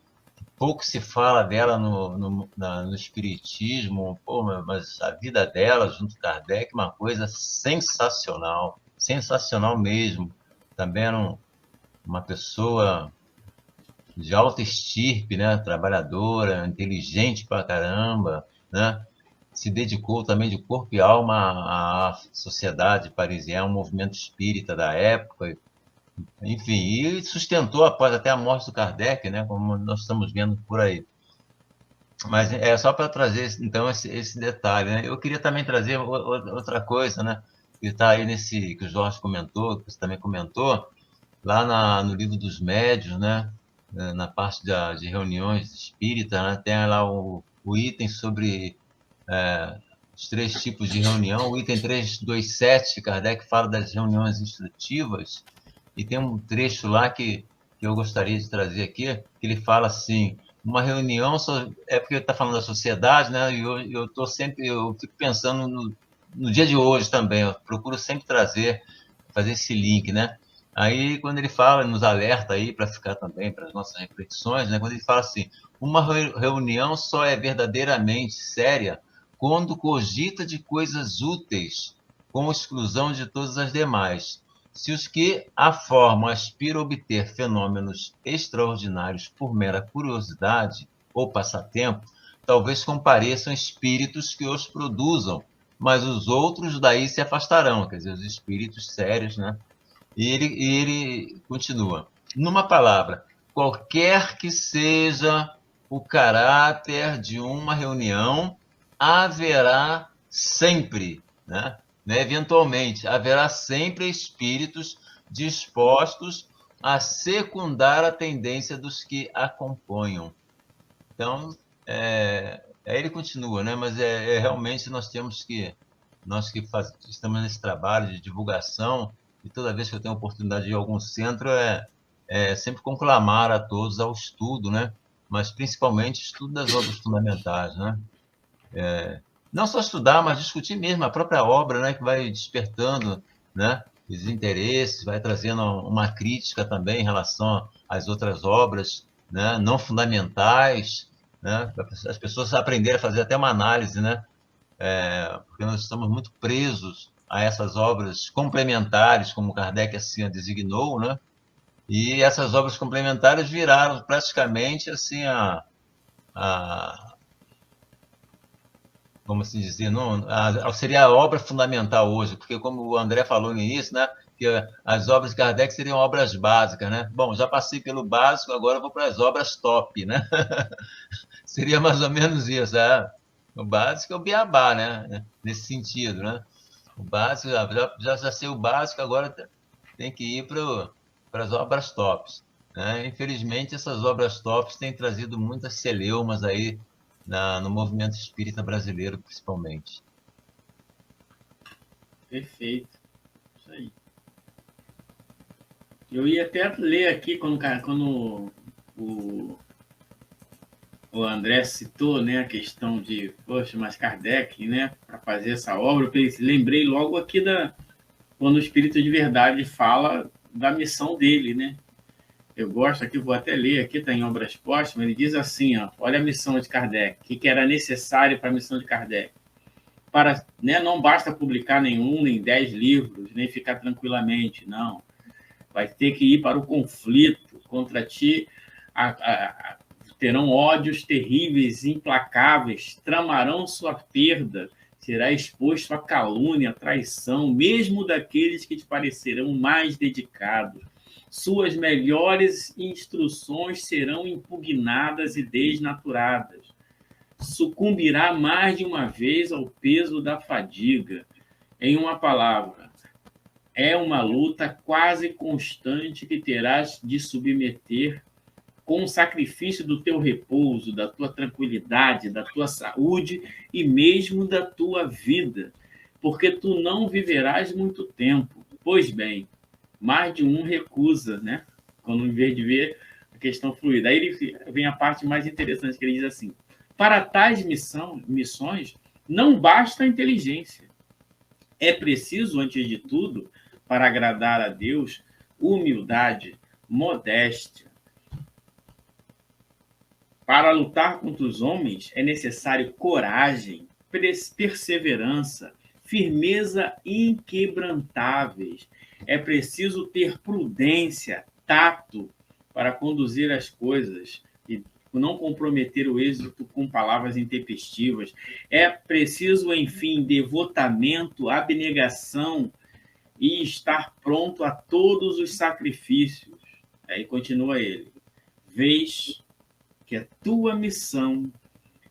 Pouco se fala dela no espiritismo, mas a vida dela junto com Kardec, uma coisa sensacional mesmo. Também era uma pessoa de alta estirpe, né? Trabalhadora, inteligente pra caramba, né? Se dedicou também de corpo e alma à sociedade parisiense, ao movimento espírita da época, enfim, e sustentou após até a morte do Kardec, né? Como nós estamos vendo por aí. Mas é só para trazer, então, esse detalhe, né? Eu queria também trazer outra coisa, né? Que está aí que o Jorge comentou, que você também comentou, lá no livro dos médiuns, né? Na parte de reuniões espíritas, né? Tem lá o item sobre os 3 tipos de reunião. O item 327, Kardec fala das reuniões instrutivas, e tem um trecho lá que eu gostaria de trazer aqui, que ele fala assim: uma reunião, porque ele está falando da sociedade, né? E eu fico pensando no dia de hoje também, eu procuro sempre fazer esse link, né? Aí, quando ele fala, nos alerta aí para ficar também para as nossas reflexões, né? Quando ele fala assim: uma reunião só é verdadeiramente séria quando cogita de coisas úteis, com exclusão de todas as demais. Se os que a formam aspiram a obter fenômenos extraordinários por mera curiosidade ou passatempo, talvez compareçam espíritos que os produzam, mas os outros daí se afastarão, quer dizer, os espíritos sérios, né? E ele continua: numa palavra, qualquer que seja o caráter de uma reunião, haverá sempre, né? Eventualmente, haverá sempre espíritos dispostos a secundar a tendência dos que a componham. Então, aí ele continua, né? Mas realmente nós que estamos nesse trabalho de divulgação, e toda vez que eu tenho a oportunidade de ir a algum centro, sempre conclamar a todos ao estudo, né? Mas principalmente estudo das obras fundamentais, né? Não só estudar, mas discutir mesmo a própria obra, né? Que vai despertando, né? Os interesses, vai trazendo uma crítica também em relação às outras obras, né? Não fundamentais, né? As pessoas aprenderem a fazer até uma análise, né? Porque nós estamos muito presos a essas obras complementares, como Kardec assim a designou, né? E essas obras complementares viraram praticamente assim como assim dizer, seria a obra fundamental hoje, porque como o André falou no início, né? Que as obras de Kardec seriam obras básicas, né? Bom, já passei pelo básico, agora vou para as obras top, né? Seria mais ou menos isso. O básico é o beabá, né? Nesse sentido, né? O básico, já sei o básico, agora tem que ir para as obras tops, né? Infelizmente, essas obras tops têm trazido muitas celeumas aí no movimento espírita brasileiro, principalmente. Perfeito. Isso aí. Eu ia até ler aqui quando o André citou, né, a questão de, poxa, mas Kardec, né, para fazer essa obra, eu lembrei logo aqui quando o Espírito de Verdade fala da missão dele, né? Eu gosto aqui, vou até ler, aqui está em Obras Póstumas, ele diz assim, ó, olha a missão de Kardec, o que era necessário para a missão de Kardec. Né, não basta publicar nenhum, nem 10 livros, nem ficar tranquilamente, não. Vai ter que ir para o conflito contra ti, terão ódios terríveis, implacáveis, tramarão sua perda, será exposto à calúnia, à traição, mesmo daqueles que te parecerão mais dedicados. Suas melhores instruções serão impugnadas e desnaturadas. Sucumbirá mais de uma vez ao peso da fadiga. Em uma palavra, é uma luta quase constante que terás de submeter com o sacrifício do teu repouso, da tua tranquilidade, da tua saúde e mesmo da tua vida, porque tu não viverás muito tempo. Pois bem, mais de um recusa, né? Quando em vez de ver a questão fluida. Aí vem a parte mais interessante, que ele diz assim, para tais missões, não basta a inteligência. É preciso, antes de tudo, para agradar a Deus, humildade, modéstia. Para lutar contra os homens é necessário coragem, perseverança, firmeza inquebrantáveis. É preciso ter prudência, tato para conduzir as coisas e não comprometer o êxito com palavras intempestivas. É preciso, enfim, devotamento, abnegação e estar pronto a todos os sacrifícios. Aí continua ele. Vês que a tua missão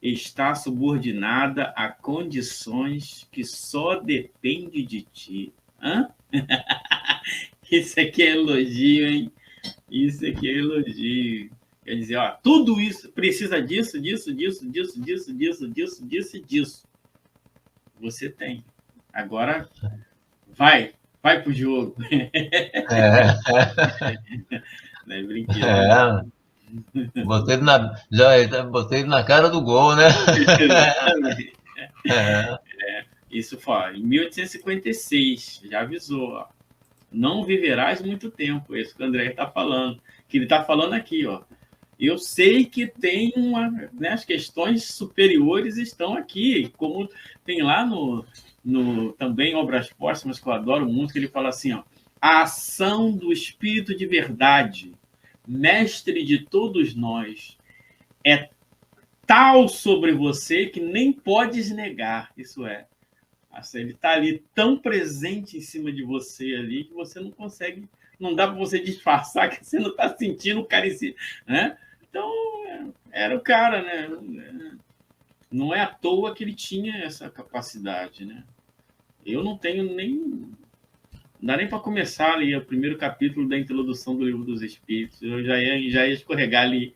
está subordinada a condições que só dependem de ti. Isso aqui é elogio, hein? Isso aqui é elogio. Quer dizer, ó, tudo isso precisa disso. Você tem. Agora, vai pro jogo. Não é brinquedo. Botei ele na cara do gol, né? Isso foi em 1856, já avisou, ó. Não viverás muito tempo, isso que o André está falando, que ele está falando aqui, ó. Eu sei que tem né, as questões superiores estão aqui, como tem lá também Obras Póstumas, que eu adoro muito, que ele fala assim, ó, a ação do Espírito de Verdade, mestre de todos nós, é tal sobre você que nem podes negar. Isso é, ele está ali tão presente em cima de você ali que você não consegue, não dá para você disfarçar que você não está sentindo o cara em si, né? Então, era o cara, né? Não é à toa que ele tinha essa capacidade, né? Eu não tenho nem... Não dá nem para começar ali o primeiro capítulo da introdução do Livro dos Espíritos. Eu já ia escorregar ali.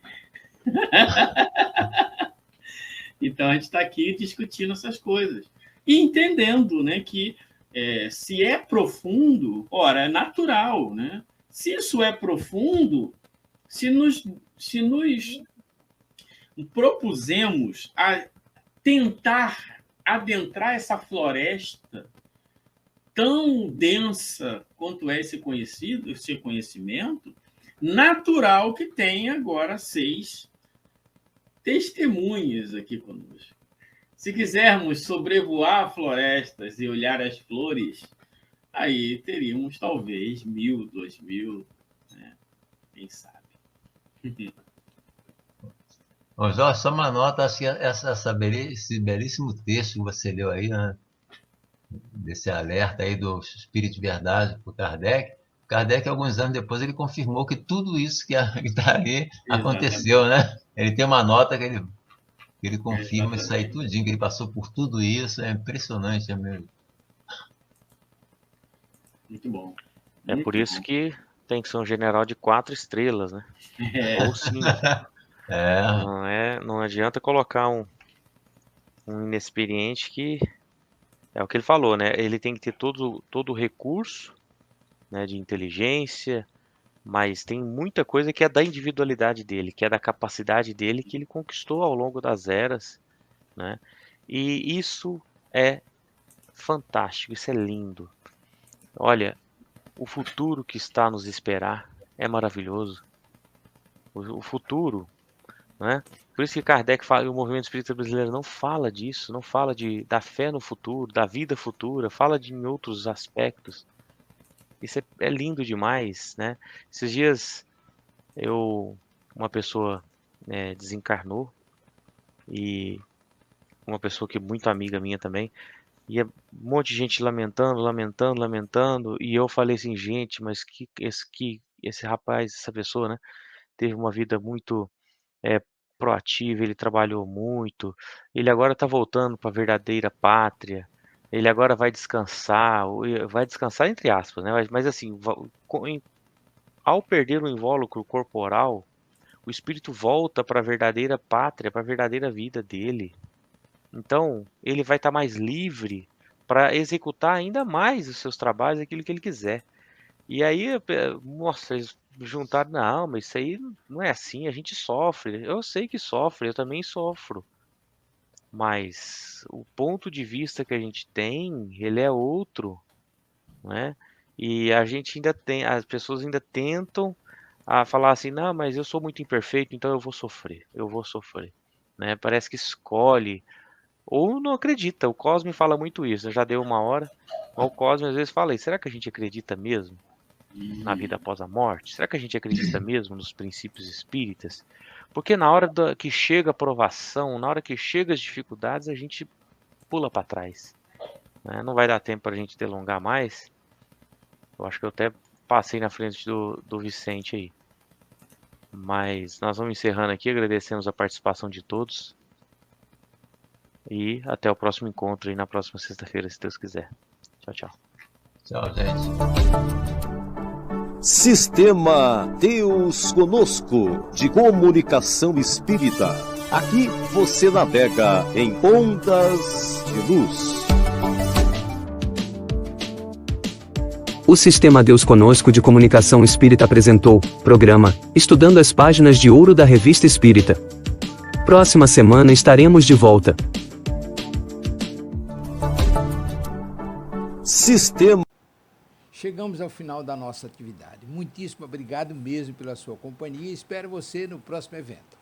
Então, a gente está aqui discutindo essas coisas. E entendendo, né, que se é profundo, ora, é natural. Né? Se isso é profundo, se nos propusemos a tentar adentrar essa floresta tão densa quanto é esse conhecimento, natural que tenha agora 6 testemunhas aqui conosco. Se quisermos sobrevoar florestas e olhar as flores, aí teríamos talvez 1.000, 2.000, né? Quem sabe? Ô, Jorge, só uma nota, acho que esse belíssimo texto que você leu aí, né? Desse alerta aí do Espírito de Verdade por Kardec. Kardec, alguns anos depois, ele confirmou que tudo isso que está ali aconteceu, né? Ele tem uma nota que ele Ele confirma isso aí tudinho, que ele passou por tudo isso. É impressionante, é mesmo. Muito bom. É Muito por isso bom. que tem que ser um general de 4 estrelas, né? É, Ou 5. É, Não adianta colocar um inexperiente que é o que ele falou, né? Ele tem que ter todo o recurso, né, de inteligência, mas tem muita coisa que é da individualidade dele, que é da capacidade dele que ele conquistou ao longo das eras, né? E isso é fantástico, isso é lindo. Olha, o futuro que está a nos esperar é maravilhoso. O futuro, né? Por isso que Kardec fala, o movimento espírita brasileiro não fala disso, não fala da fé no futuro, da vida futura, fala em outros aspectos. Isso é lindo demais, né? Esses dias uma pessoa, né, desencarnou, e uma pessoa que é muito amiga minha também, e um monte de gente lamentando, lamentando, lamentando, e eu falei assim, gente, mas esse rapaz, essa pessoa, né, teve uma vida muito é, proativa, ele trabalhou muito, ele agora está voltando para a verdadeira pátria, ele agora vai descansar entre aspas, né? Mas assim, ao perder o invólucro corporal, o espírito volta para a verdadeira pátria, para a verdadeira vida dele. Então, ele vai estar mais livre para executar ainda mais os seus trabalhos, aquilo que ele quiser. E aí, nossa, eles juntaram, não, mas isso aí não é assim, a gente sofre. Eu sei que sofre, eu também sofro. Mas o ponto de vista que a gente tem, ele é outro, né? E a gente ainda tem, as pessoas ainda tentam falar assim, não, mas eu sou muito imperfeito, então eu vou sofrer, né? Parece que escolhe, ou não acredita. O Cosme fala muito isso, já deu uma hora, mas o Cosme às vezes fala, será que a gente acredita mesmo na vida após a morte? Será que a gente acredita mesmo nos princípios espíritas? Porque na hora que chega a provação, na hora que chega as dificuldades, a gente pula para trás, né? Não vai dar tempo para a gente delongar mais. Eu acho que eu até passei na frente do Vicente aí. Mas nós vamos encerrando aqui, agradecemos a participação de todos. E até o próximo encontro aí na próxima sexta-feira, se Deus quiser. Tchau, tchau. tchau, gente. Sistema Deus Conosco, de comunicação espírita. Aqui você navega em ondas de luz. O Sistema Deus Conosco de Comunicação Espírita apresentou programa Estudando as Páginas de Ouro da Revista Espírita. Próxima semana estaremos de volta. Sistema. Chegamos ao final da nossa atividade. Muitíssimo obrigado mesmo pela sua companhia e espero você no próximo evento.